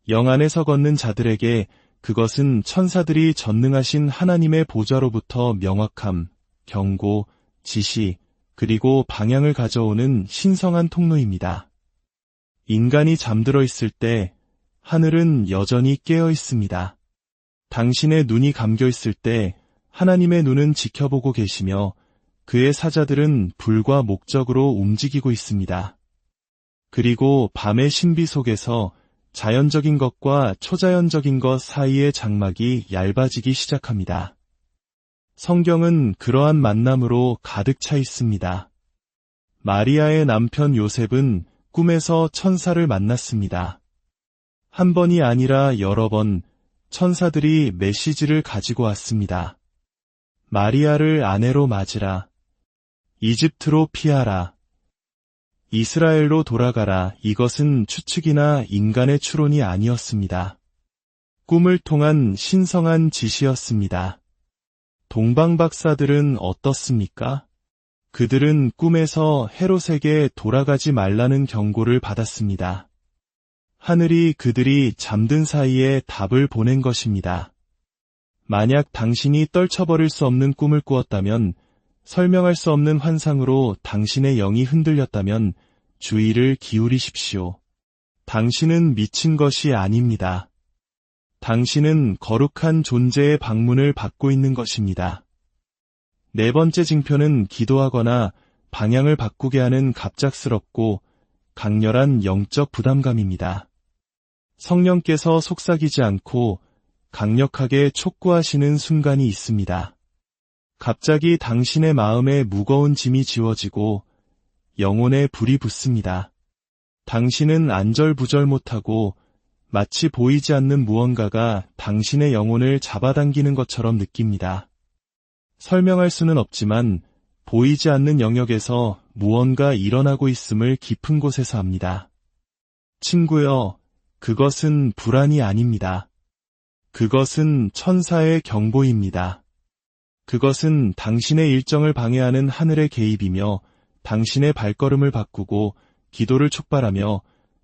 영 안에서 걷는 자들에게 그것은 천사들이 전능하신 하나님의 보좌로부터 명확함, 경고, 지시, 그리고 방향을 가져오는 신성한 통로입니다. 인간이 잠들어 있을 때 하늘은 여전히 깨어 있습니다. 당신의 눈이 감겨 있을 때 하나님의 눈은 지켜보고 계시며 그의 사자들은 불과 목적으로 움직이고 있습니다. 그리고 밤의 신비 속에서 자연적인 것과 초자연적인 것 사이의 장막이 얇아지기 시작합니다. 성경은 그러한 만남으로 가득 차 있습니다. 마리아의 남편 요셉은 꿈에서 천사를 만났습니다. 한 번이 아니라 여러 번 천사들이 메시지를 가지고 왔습니다. 마리아를 아내로 맞으라. 이집트로 피하라. 이스라엘로 돌아가라. 이것은 추측이나 인간의 추론이 아니었습니다. 꿈을 통한 신성한 지시였습니다. 동방박사들은 어떻습니까? 그들은 꿈에서 헤롯에게 돌아가지 말라는 경고를 받았습니다. 하늘이 그들이 잠든 사이에 답을 보낸 것입니다. 만약 당신이 떨쳐버릴 수 없는 꿈을 꾸었다면, 설명할 수 없는 환상으로 당신의 영이 흔들렸다면 주의를 기울이십시오. 당신은 미친 것이 아닙니다. 당신은 거룩한 존재의 방문을 받고 있는 것입니다. 네 번째 징표는 기도하거나 방향을 바꾸게 하는 갑작스럽고 강렬한 영적 부담감입니다. 성령께서 속삭이지 않고 강력하게 촉구하시는 순간이 있습니다. 갑자기 당신의 마음에 무거운 짐이 지워지고 영혼에 불이 붙습니다. 당신은 안절부절 못하고 마치 보이지 않는 무언가가 당신의 영혼을 잡아당기는 것처럼 느낍니다. 설명할 수는 없지만 보이지 않는 영역에서 무언가 일어나고 있음을 깊은 곳에서 압니다. 친구여, 그것은 불안이 아닙니다. 그것은 천사의 경보입니다. 그것은 당신의 일정을 방해하는 하늘의 개입이며 당신의 발걸음을 바꾸고 기도를 촉발하며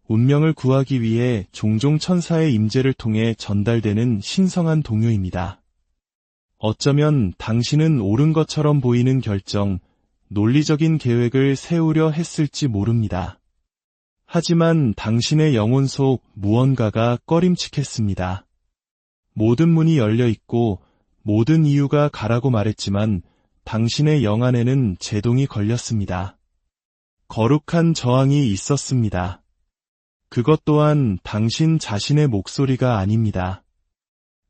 운명을 구하기 위해 종종 천사의 임재를 통해 전달되는 신성한 동요입니다. 어쩌면 당신은 옳은 것처럼 보이는 결정, 논리적인 계획을 세우려 했을지 모릅니다. 하지만 당신의 영혼 속 무언가가 꺼림칙했습니다. 모든 문이 열려 있고 모든 이유가 가라고 말했지만 당신의 영 안에는 제동이 걸렸습니다. 거룩한 저항이 있었습니다. 그것 또한 당신 자신의 목소리가 아닙니다.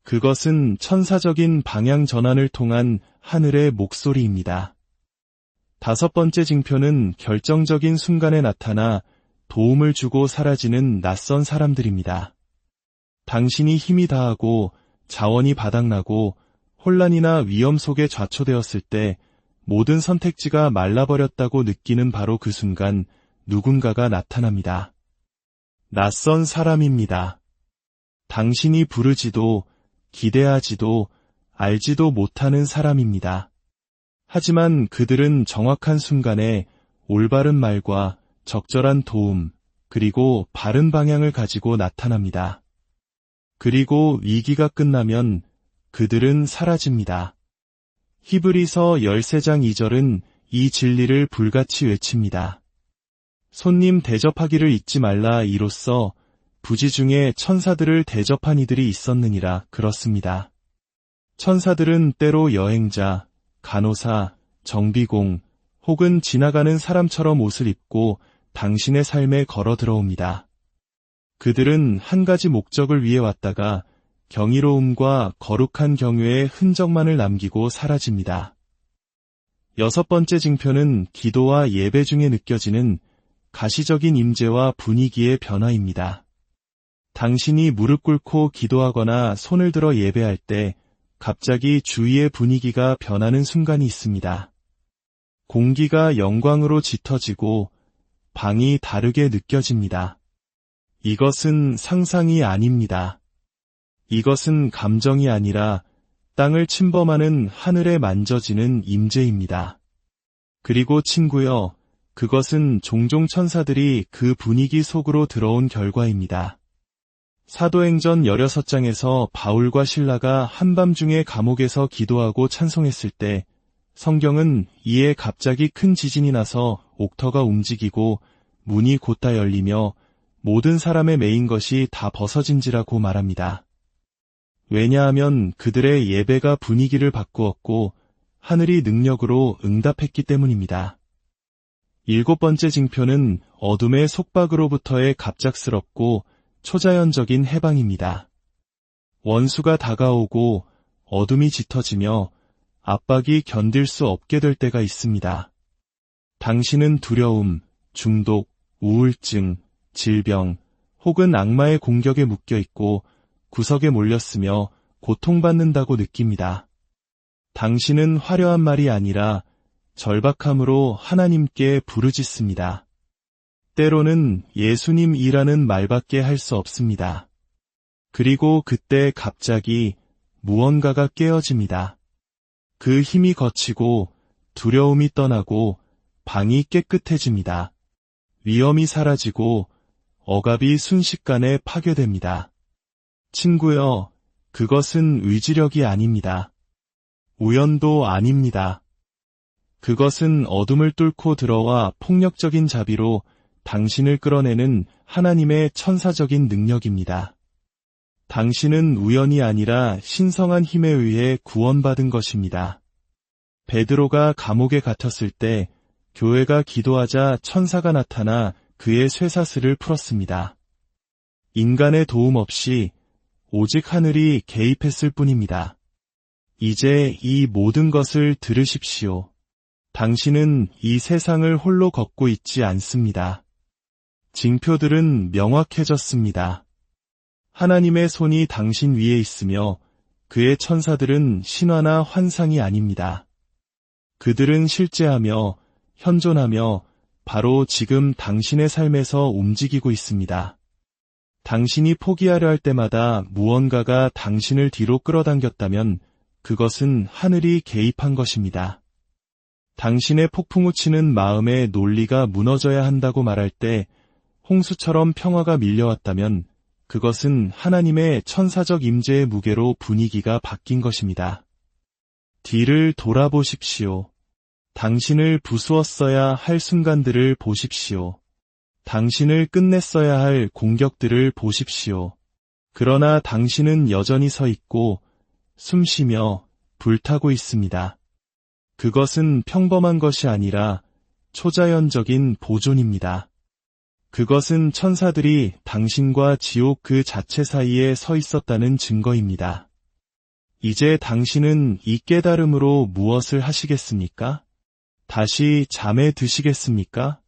그것은 천사적인 방향 전환을 통한 하늘의 목소리입니다. 다섯 번째 징표는 결정적인 순간에 나타나 도움을 주고 사라지는 낯선 사람들입니다. 당신이 힘이 다하고 자원이 바닥나고 혼란이나 위험 속에 좌초되었을 때 모든 선택지가 말라버렸다고 느끼는 바로 그 순간 누군가가 나타납니다. 낯선 사람입니다. 당신이 부르지도 기대하지도 알지도 못하는 사람입니다. 하지만 그들은 정확한 순간에 올바른 말과 적절한 도움, 그리고 바른 방향을 가지고 나타납니다. 그리고 위기가 끝나면 그들은 사라집니다. 히브리서 13장 2절은 이 진리를 불같이 외칩니다. 손님 대접하기를 잊지 말라. 이로써 부지 중에 천사들을 대접한 이들이 있었느니라. 그렇습니다. 천사들은 때로 여행자, 간호사, 정비공 혹은 지나가는 사람처럼 옷을 입고 당신의 삶에 걸어 들어옵니다. 그들은 한 가지 목적을 위해 왔다가 경이로움과 거룩한 경외의 흔적만을 남기고 사라집니다. 여섯 번째 징표는 기도와 예배 중에 느껴지는 가시적인 임재와 분위기의 변화입니다. 당신이 무릎 꿇고 기도하거나 손을 들어 예배할 때 갑자기 주위의 분위기가 변하는 순간이 있습니다. 공기가 영광으로 짙어지고 방이 다르게 느껴집니다. 이것은 상상이 아닙니다. 이것은 감정이 아니라 땅을 침범하는 하늘에 만져지는 임재입니다. 그리고 친구여, 그것은 종종 천사들이 그 분위기 속으로 들어온 결과입니다. 사도행전 16장에서 바울과 실라가 한밤중에 감옥에서 기도하고 찬송했을 때 성경은 이에 갑자기 큰 지진이 나서 옥터가 움직이고 문이 곧다 열리며 모든 사람의 매인 것이 다 벗어진지라고 말합니다. 왜냐하면 그들의 예배가 분위기를 바꾸었고 하늘이 능력으로 응답했기 때문입니다. 7번째 징표는 어둠의 속박으로부터의 갑작스럽고 초자연적인 해방입니다. 원수가 다가오고 어둠이 짙어지며 압박이 견딜 수 없게 될 때가 있습니다. 당신은 두려움, 중독, 우울증, 질병 혹은 악마의 공격에 묶여 있고 구석에 몰렸으며 고통받는다고 느낍니다. 당신은 화려한 말이 아니라 절박함으로 하나님께 부르짖습니다. 때로는 예수님이라는 말밖에 할 수 없습니다. 그리고 그때 갑자기 무언가가 깨어집니다. 그 힘이 거치고 두려움이 떠나고 방이 깨끗해집니다. 위험이 사라지고 억압이 순식간에 파괴됩니다. 친구여, 그것은 의지력이 아닙니다. 우연도 아닙니다. 그것은 어둠을 뚫고 들어와 폭력적인 자비로 당신을 끌어내는 하나님의 천사적인 능력입니다. 당신은 우연이 아니라 신성한 힘에 의해 구원받은 것입니다. 베드로가 감옥에 갇혔을 때 교회가 기도하자 천사가 나타나 그의 쇠사슬을 풀었습니다. 인간의 도움 없이 오직 하늘이 개입했을 뿐입니다. 이제 이 모든 것을 들으십시오. 당신은 이 세상을 홀로 걷고 있지 않습니다. 징표들은 명확해졌습니다. 하나님의 손이 당신 위에 있으며 그의 천사들은 신화나 환상이 아닙니다. 그들은 실제하며 현존하며 바로 지금 당신의 삶에서 움직이고 있습니다. 당신이 포기하려 할 때마다 무언가가 당신을 뒤로 끌어당겼다면 그것은 하늘이 개입한 것입니다. 당신의 폭풍우 치는 마음의 논리가 무너져야 한다고 말할 때 홍수처럼 평화가 밀려왔다면 그것은 하나님의 천사적 임재의 무게로 분위기가 바뀐 것입니다. 뒤를 돌아보십시오. 당신을 부수었어야 할 순간들을 보십시오. 당신을 끝냈어야 할 공격들을 보십시오. 그러나 당신은 여전히 서 있고 숨쉬며 불타고 있습니다. 그것은 평범한 것이 아니라 초자연적인 보존입니다. 그것은 천사들이 당신과 지옥 그 자체 사이에 서 있었다는 증거입니다. 이제 당신은 이 깨달음으로 무엇을 하시겠습니까? 다시 잠에 드시겠습니까?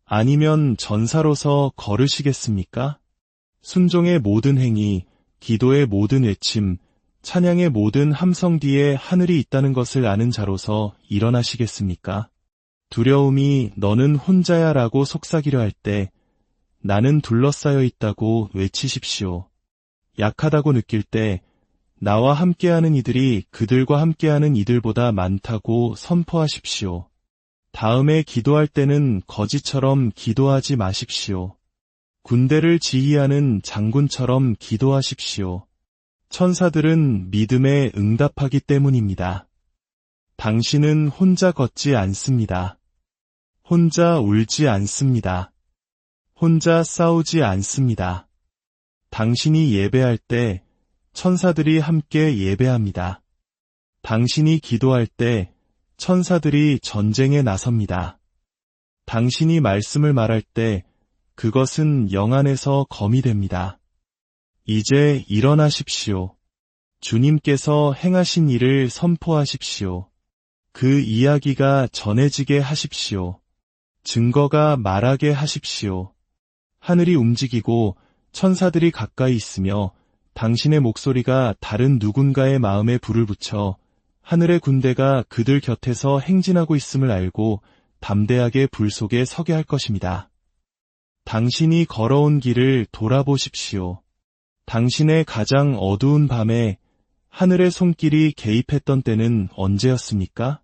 아니면 전사로서 걸으시겠습니까? 순종의 모든 행위, 기도의 모든 외침, 찬양의 모든 함성 뒤에 하늘이 있다는 것을 아는 자로서 일어나시겠습니까? 두려움이 너는 혼자야 라고 속삭이려 할 때 나는 둘러싸여 있다고 외치십시오. 약하다고 느낄 때 나와 함께하는 이들이 그들과 함께하는 이들보다 많다고 선포하십시오. 다음에 기도할 때는 거지처럼 기도하지 마십시오. 군대를 지휘하는 장군처럼 기도하십시오. 천사들은 믿음에 응답하기 때문입니다. 당신은 혼자 걷지 않습니다. 혼자 울지 않습니다. 혼자 싸우지 않습니다. 당신이 예배할 때 천사들이 함께 예배합니다. 당신이 기도할 때 천사들이 전쟁에 나섭니다. 당신이 말씀을 말할 때 그것은 영 안에서 검이 됩니다. 이제 일어나십시오. 주님께서 행하신 일을 선포하십시오. 그 이야기가 전해지게 하십시오. 증거가 말하게 하십시오. 하늘이 움직이고 천사들이 가까이 있으며 당신의 목소리가 다른 누군가의 마음에 불을 붙여 하늘의 군대가 그들 곁에서 행진하고 있음을 알고 담대하게 불 속에 서게 할 것입니다. 당신이 걸어온 길을 돌아보십시오. 당신의 가장 어두운 밤에 하늘의 손길이 개입했던 때는 언제였습니까?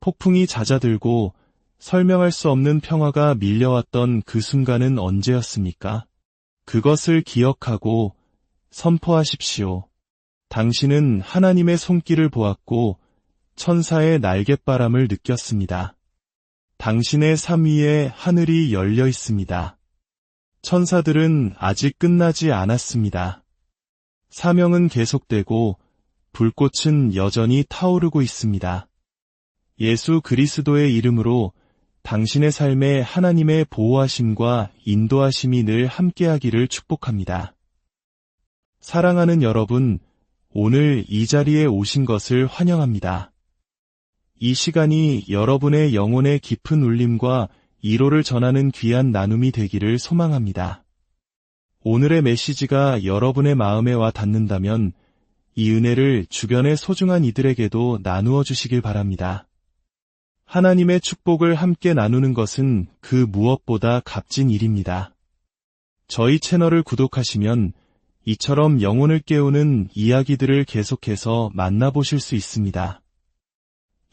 폭풍이 잦아들고 설명할 수 없는 평화가 밀려왔던 그 순간은 언제였습니까? 그것을 기억하고 선포하십시오. 당신은 하나님의 손길을 보았고 천사의 날갯바람을 느꼈습니다. 당신의 삶 위에 하늘이 열려 있습니다. 천사들은 아직 끝나지 않았습니다. 사명은 계속되고 불꽃은 여전히 타오르고 있습니다. 예수 그리스도의 이름으로 당신의 삶에 하나님의 보호하심과 인도하심이 늘 함께하기를 축복합니다. 사랑하는 여러분, 오늘 이 자리에 오신 것을 환영합니다. 이 시간이 여러분의 영혼의 깊은 울림과 위로를 전하는 귀한 나눔이 되기를 소망합니다. 오늘의 메시지가 여러분의 마음에 와 닿는다면 이 은혜를 주변의 소중한 이들에게도 나누어 주시길 바랍니다. 하나님의 축복을 함께 나누는 것은 그 무엇보다 값진 일입니다. 저희 채널을 구독하시면 이처럼 영혼을 깨우는 이야기들을 계속해서 만나보실 수 있습니다.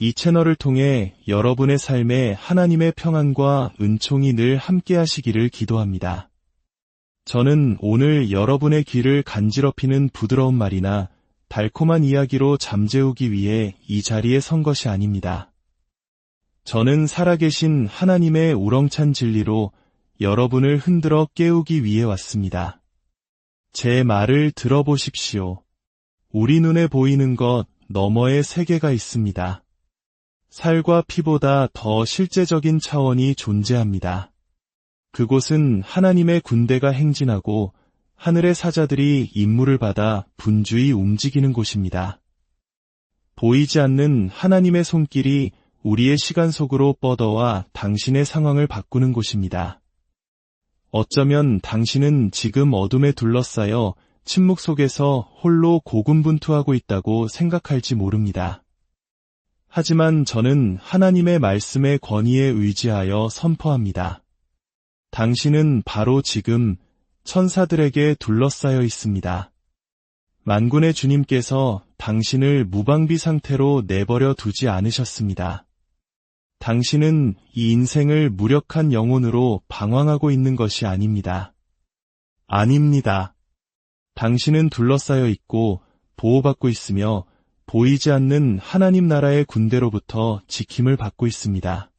이 채널을 통해 여러분의 삶에 하나님의 평안과 은총이 늘 함께 하시기를 기도합니다. 저는 오늘 여러분의 귀를 간지럽히는 부드러운 말이나 달콤한 이야기로 잠재우기 위해 이 자리에 선 것이 아닙니다. 저는 살아계신 하나님의 우렁찬 진리로 여러분을 흔들어 깨우기 위해 왔습니다. 제 말을 들어보십시오. 우리 눈에 보이는 것 너머의 세계가 있습니다. 살과 피보다 더 실제적인 차원이 존재합니다. 그곳은 하나님의 군대가 행진하고 하늘의 사자들이 임무를 받아 분주히 움직이는 곳입니다. 보이지 않는 하나님의 손길이 우리의 시간 속으로 뻗어와 당신의 상황을 바꾸는 곳입니다. 어쩌면 당신은 지금 어둠에 둘러싸여 침묵 속에서 홀로 고군분투하고 있다고 생각할지 모릅니다. 하지만 저는 하나님의 말씀의 권위에 의지하여 선포합니다. 당신은 바로 지금 천사들에게 둘러싸여 있습니다. 만군의 주님께서 당신을 무방비 상태로 내버려 두지 않으셨습니다. 당신은 이 인생을 무력한 영혼으로 방황하고 있는 것이 아닙니다. 아닙니다. 당신은 둘러싸여 있고 보호받고 있으며 보이지 않는 하나님 나라의 군대로부터 지킴을 받고 있습니다.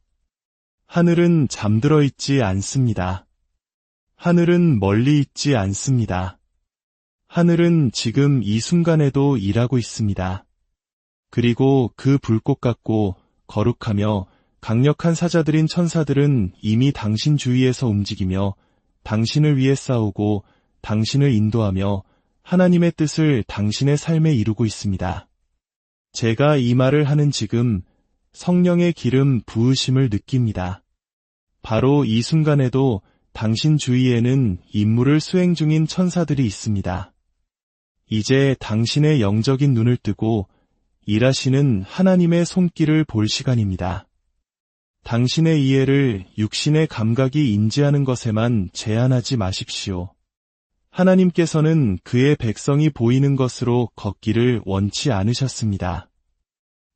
하늘은 잠들어 있지 않습니다. 하늘은 멀리 있지 않습니다. 하늘은 지금 이 순간에도 일하고 있습니다. 그리고 그 불꽃 같고 거룩하며 강력한 사자들인 천사들은 이미 당신 주위에서 움직이며 당신을 위해 싸우고 당신을 인도하며 하나님의 뜻을 당신의 삶에 이루고 있습니다. 제가 이 말을 하는 지금 성령의 기름 부으심을 느낍니다. 바로 이 순간에도 당신 주위에는 임무를 수행 중인 천사들이 있습니다. 이제 당신의 영적인 눈을 뜨고 일하시는 하나님의 손길을 볼 시간입니다. 당신의 이해를 육신의 감각이 인지하는 것에만 제한하지 마십시오. 하나님께서는 그의 백성이 보이는 것으로 걷기를 원치 않으셨습니다.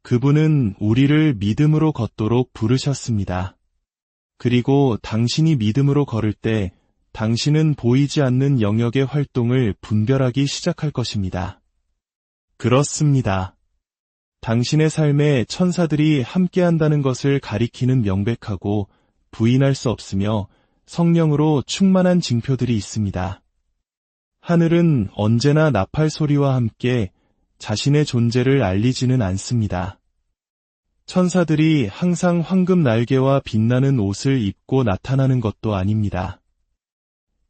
그분은 우리를 믿음으로 걷도록 부르셨습니다. 그리고 당신이 믿음으로 걸을 때 당신은 보이지 않는 영역의 활동을 분별하기 시작할 것입니다. 그렇습니다. 당신의 삶에 천사들이 함께한다는 것을 가리키는 명백하고 부인할 수 없으며 성령으로 충만한 징표들이 있습니다. 하늘은 언제나 나팔 소리와 함께 자신의 존재를 알리지는 않습니다. 천사들이 항상 황금 날개와 빛나는 옷을 입고 나타나는 것도 아닙니다.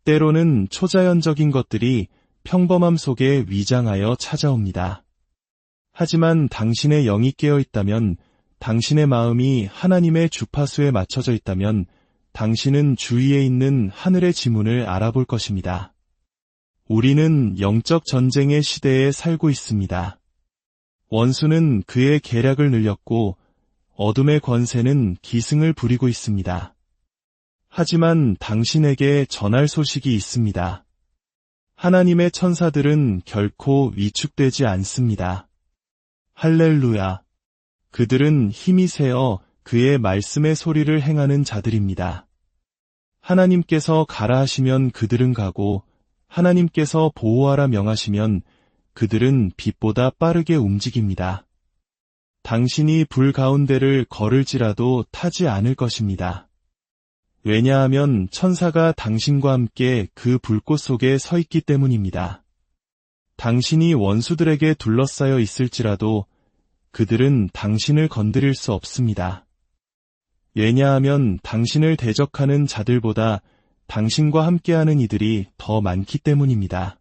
때로는 초자연적인 것들이 평범함 속에 위장하여 찾아옵니다. 하지만 당신의 영이 깨어 있다면, 당신의 마음이 하나님의 주파수에 맞춰져 있다면 당신은 주위에 있는 하늘의 지문을 알아볼 것입니다. 우리는 영적 전쟁의 시대에 살고 있습니다. 원수는 그의 계략을 늘렸고 어둠의 권세는 기승을 부리고 있습니다. 하지만 당신에게 전할 소식이 있습니다. 하나님의 천사들은 결코 위축되지 않습니다. 할렐루야. 그들은 힘이 세어 그의 말씀의 소리를 행하는 자들입니다. 하나님께서 가라 하시면 그들은 가고 하나님께서 보호하라 명하시면 그들은 빛보다 빠르게 움직입니다. 당신이 불 가운데를 걸을지라도 타지 않을 것입니다. 왜냐하면 천사가 당신과 함께 그 불꽃 속에 서 있기 때문입니다. 당신이 원수들에게 둘러싸여 있을지라도 그들은 당신을 건드릴 수 없습니다. 왜냐하면 당신을 대적하는 자들보다 당신과 함께하는 이들이 더 많기 때문입니다.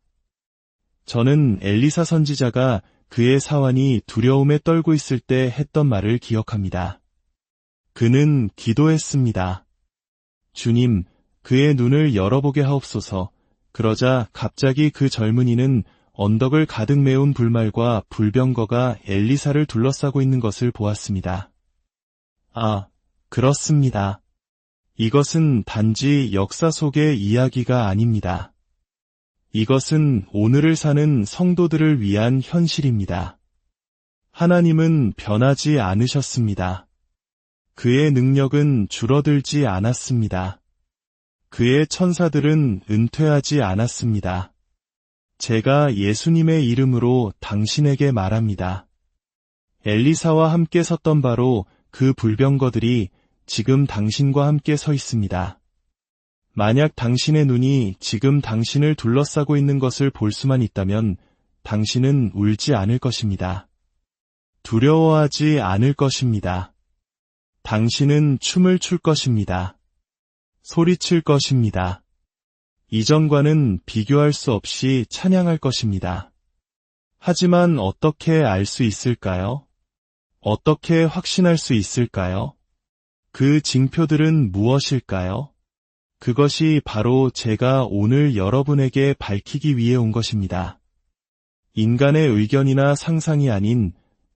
저는 엘리사 선지자가 그의 사환이 두려움에 떨고 있을 때 했던 말을 기억합니다. 그는 기도했습니다. 주님, 그의 눈을 열어보게 하옵소서. 그러자 갑자기 그 젊은이는 언덕을 가득 메운 불말과 불병거가 엘리사를 둘러싸고 있는 것을 보았습니다. 아, 그렇습니다. 이것은 단지 역사 속의 이야기가 아닙니다. 이것은 오늘을 사는 성도들을 위한 현실입니다. 하나님은 변하지 않으셨습니다. 그의 능력은 줄어들지 않았습니다. 그의 천사들은 은퇴하지 않았습니다. 제가 예수님의 이름으로 당신에게 말합니다. 엘리사와 함께 섰던 바로 그 불병거들이 지금 당신과 함께 서 있습니다. 만약 당신의 눈이 지금 당신을 둘러싸고 있는 것을 볼 수만 있다면 당신은 울지 않을 것입니다. 두려워하지 않을 것입니다. 당신은 춤을 출 것입니다. 소리칠 것입니다. 이전과는 비교할 수 없이 찬양할 것입니다. 하지만 어떻게 알 수 있을까요? 어떻게 확신할 수 있을까요? 그 징표들은 무엇일까요? 그것이 바로 제가 오늘 여러분에게 밝히기 위해 온 것입니다. 인간의 의견이나 상상이 아닌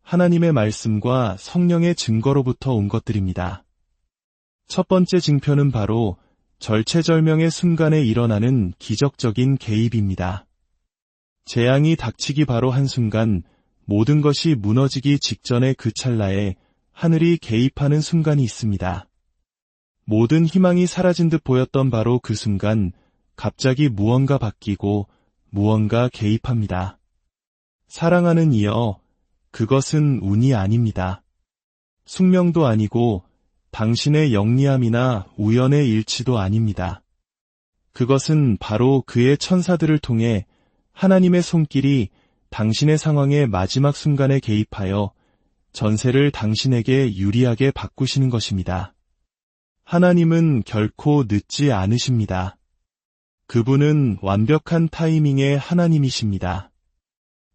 하나님의 말씀과 성령의 증거로부터 온 것들입니다. 첫 번째 징표는 바로 절체절명의 순간에 일어나는 기적적인 개입입니다. 재앙이 닥치기 바로 한순간 모든 것이 무너지기 직전의 그 찰나에 하늘이 개입하는 순간이 있습니다. 모든 희망이 사라진 듯 보였던 바로 그 순간 갑자기 무언가 바뀌고 무언가 개입합니다. 사랑하는 이여, 그것은 운이 아닙니다. 숙명도 아니고 당신의 영리함이나 우연의 일치도 아닙니다. 그것은 바로 그의 천사들을 통해 하나님의 손길이 당신의 상황의 마지막 순간에 개입하여 전세를 당신에게 유리하게 바꾸시는 것입니다. 하나님은 결코 늦지 않으십니다. 그분은 완벽한 타이밍의 하나님이십니다.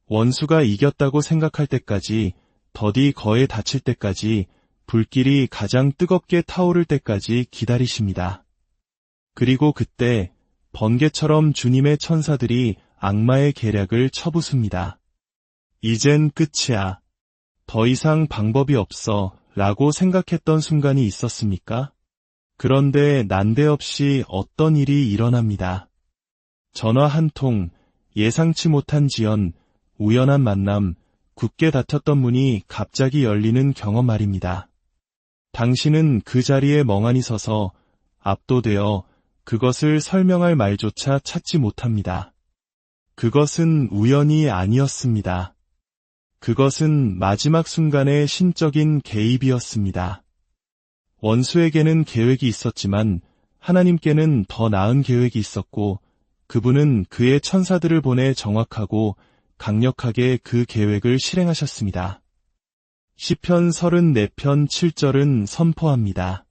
원수가 이겼다고 생각할 때까지, 더디 거에 닿칠 때까지, 불길이 가장 뜨겁게 타오를 때까지 기다리십니다. 그리고 그때 번개처럼 주님의 천사들이 악마의 계략을 쳐부숩니다. 이젠 끝이야. 더 이상 방법이 없어 라고 생각했던 순간이 있었습니까? 그런데 난데없이 어떤 일이 일어납니다. 전화 한 통, 예상치 못한 지연, 우연한 만남, 굳게 닫혔던 문이 갑자기 열리는 경험 말입니다. 당신은 그 자리에 멍하니 서서 압도되어 그것을 설명할 말조차 찾지 못합니다. 그것은 우연이 아니었습니다. 그것은 마지막 순간의 신적인 개입이었습니다. 원수에게는 계획이 있었지만 하나님께는 더 나은 계획이 있었고 그분은 그의 천사들을 보내 정확하고 강력하게 그 계획을 실행하셨습니다. 시편 34편 7절은 선포합니다.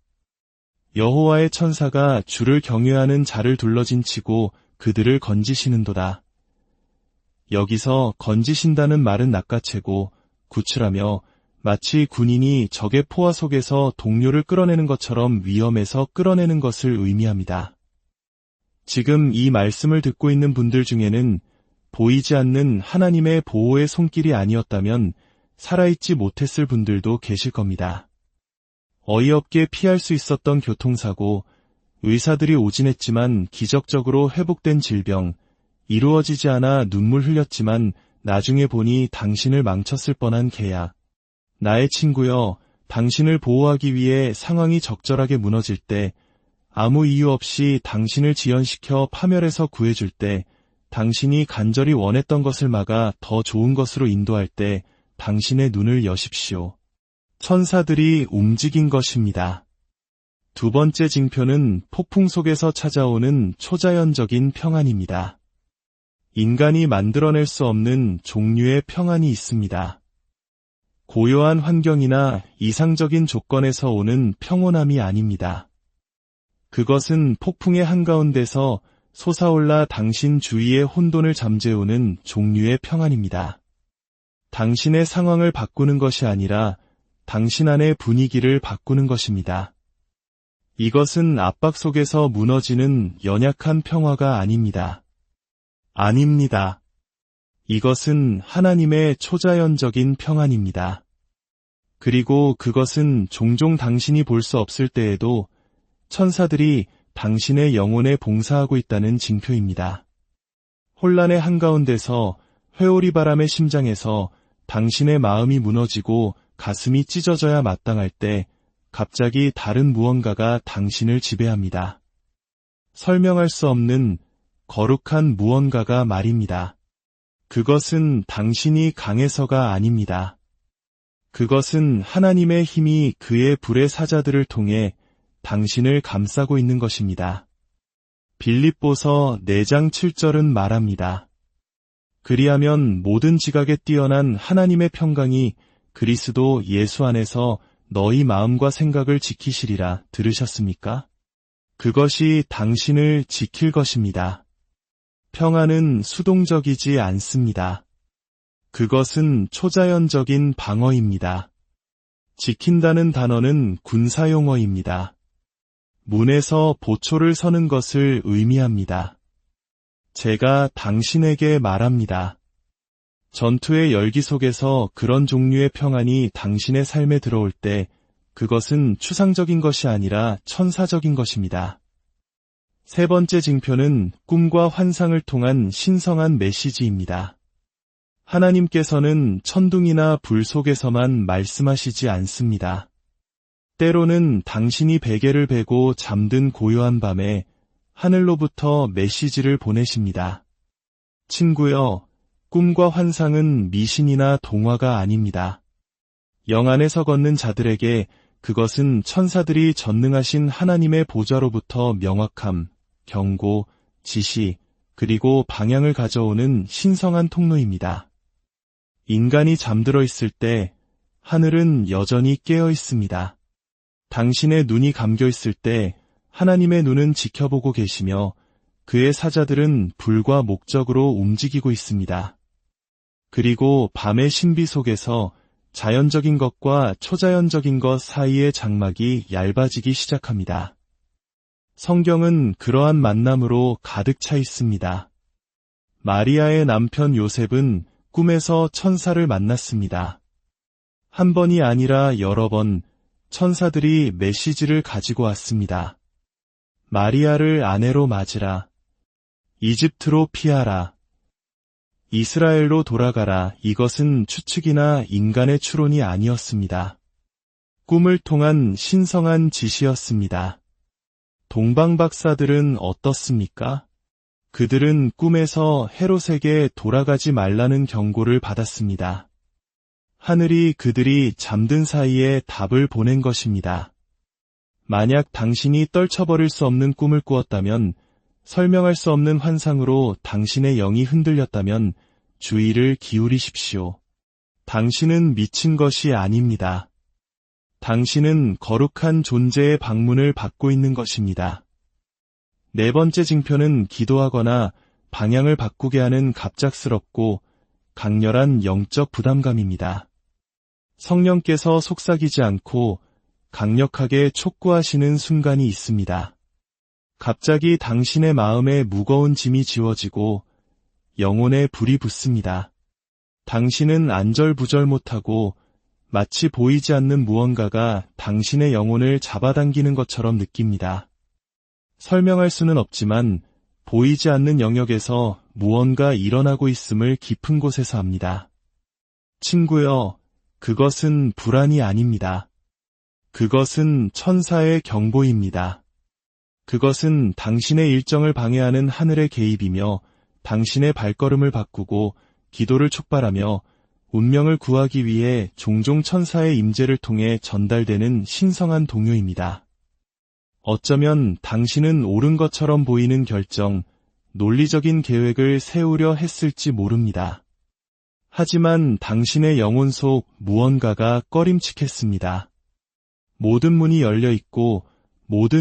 여호와의 천사가 주를 경외하는 자를 둘러진 치고 그들을 건지시는도다. 여기서 건지신다는 말은 낚아채고 구출하며 마치 군인이 적의 포화 속에서 동료를 끌어내는 것처럼 위험에서 끌어내는 것을 의미합니다. 지금 이 말씀을 듣고 있는 분들 중에는 보이지 않는 하나님의 보호의 손길이 아니었다면 살아있지 못했을 분들도 계실 겁니다. 어이없게 피할 수 있었던 교통사고, 의사들이 오진했지만 기적적으로 회복된 질병, 이루어지지 않아 눈물 흘렸지만 나중에 보니 당신을 망쳤을 뻔한 계약. 나의 친구여, 당신을 보호하기 위해 상황이 적절하게 무너질 때, 아무 이유 없이 당신을 지연시켜 파멸에서 구해줄 때, 당신이 간절히 원했던 것을 막아 더 좋은 것으로 인도할 때 당신의 눈을 여십시오. 천사들이 움직인 것입니다. 두 번째 징표는 폭풍 속에서 찾아오는 초자연적인 평안입니다. 인간이 만들어낼 수 없는 종류의 평안이 있습니다. 고요한 환경이나 이상적인 조건에서 오는 평온함이 아닙니다. 그것은 폭풍의 한가운데서 솟아올라 당신 주위의 혼돈을 잠재우는 종류의 평안입니다. 당신의 상황을 바꾸는 것이 아니라 당신 안의 분위기를 바꾸는 것입니다. 이것은 압박 속에서 무너지는 연약한 평화가 아닙니다. 아닙니다. 이것은 하나님의 초자연적인 평안입니다. 그리고 그것은 종종 당신이 볼 수 없을 때에도 천사들이 당신의 영혼에 봉사하고 있다는 징표입니다. 혼란의 한가운데서 회오리 바람의 심장에서 당신의 마음이 무너지고 가슴이 찢어져야 마땅할 때 갑자기 다른 무언가가 당신을 지배합니다. 설명할 수 없는 거룩한 무언가가 말입니다. 그것은 당신이 강해서가 아닙니다. 그것은 하나님의 힘이 그의 불의 사자들을 통해 당신을 감싸고 있는 것입니다. 빌립보서 4장 7절은 말합니다. 그리하면 모든 지각에 뛰어난 하나님의 평강이 그리스도 예수 안에서 너희 마음과 생각을 지키시리라 들으셨습니까? 그것이 당신을 지킬 것입니다. 평안은 수동적이지 않습니다. 그것은 초자연적인 방어입니다. 지킨다는 단어는 군사용어입니다. 문에서 보초를 서는 것을 의미합니다. 제가 당신에게 말합니다. 전투의 열기 속에서 그런 종류의 평안이 당신의 삶에 들어올 때 그것은 추상적인 것이 아니라 천사적인 것입니다. 세 번째 징표는 꿈과 환상을 통한 신성한 메시지입니다. 하나님께서는 천둥이나 불 속에서만 말씀하시지 않습니다. 때로는 당신이 베개를 베고 잠든 고요한 밤에 하늘로부터 메시지를 보내십니다. 친구여, 꿈과 환상은 미신이나 동화가 아닙니다. 영 안에서 걷는 자들에게 그것은 천사들이 전능하신 하나님의 보좌로부터 명확함, 경고, 지시, 그리고 방향을 가져오는 신성한 통로입니다. 인간이 잠들어 있을 때 하늘은 여전히 깨어 있습니다. 당신의 눈이 감겨 있을 때 하나님의 눈은 지켜보고 계시며 그의 사자들은 불과 목적으로 움직이고 있습니다. 그리고 밤의 신비 속에서 자연적인 것과 초자연적인 것 사이의 장막이 얇아지기 시작합니다. 성경은 그러한 만남으로 가득 차 있습니다. 마리아의 남편 요셉은 꿈에서 천사를 만났습니다. 한 번이 아니라 여러 번 천사들이 메시지를 가지고 왔습니다. 마리아를 아내로 맞으라. 이집트로 피하라. 이스라엘로 돌아가라. 이것은 추측이나 인간의 추론이 아니었습니다. 꿈을 통한 신성한 지시였습니다. 동방 박사들은 어떻습니까? 그들은 꿈에서 헤롯에게 돌아가지 말라는 경고를 받았습니다. 하늘이 그들이 잠든 사이에 답을 보낸 것입니다. 만약 당신이 떨쳐버릴 수 없는 꿈을 꾸었다면, 설명할 수 없는 환상으로 당신의 영이 흔들렸다면 주의를 기울이십시오. 당신은 미친 것이 아닙니다. 당신은 거룩한 존재의 방문을 받고 있는 것입니다. 네 번째 징표는 기도하거나 방향을 바꾸게 하는 갑작스럽고 강렬한 영적 부담감입니다. 성령께서 속삭이지 않고 강력하게 촉구하시는 순간이 있습니다. 갑자기 당신의 마음에 무거운 짐이 지워지고 영혼에 불이 붙습니다. 당신은 안절부절 못하고 마치 보이지 않는 무언가가 당신의 영혼을 잡아당기는 것처럼 느낍니다. 설명할 수는 없지만 보이지 않는 영역에서 무언가 일어나고 있음을 깊은 곳에서 압니다. 친구여, 그것은 불안이 아닙니다. 그것은 천사의 경보입니다. 그것은 당신의 일정을 방해하는 하늘의 개입이며 당신의 발걸음을 바꾸고 기도를 촉발하며 운명을 구하기 위해 종종 천사의 임재를 통해 전달되는 신성한 동요입니다. 어쩌면 당신은 옳은 것처럼 보이는 결정, 논리적인 계획을 세우려 했을지 모릅니다. 하지만 당신의 영혼 속 무언가가 꺼림칙했습니다. 모든 문이 열려 있고 모든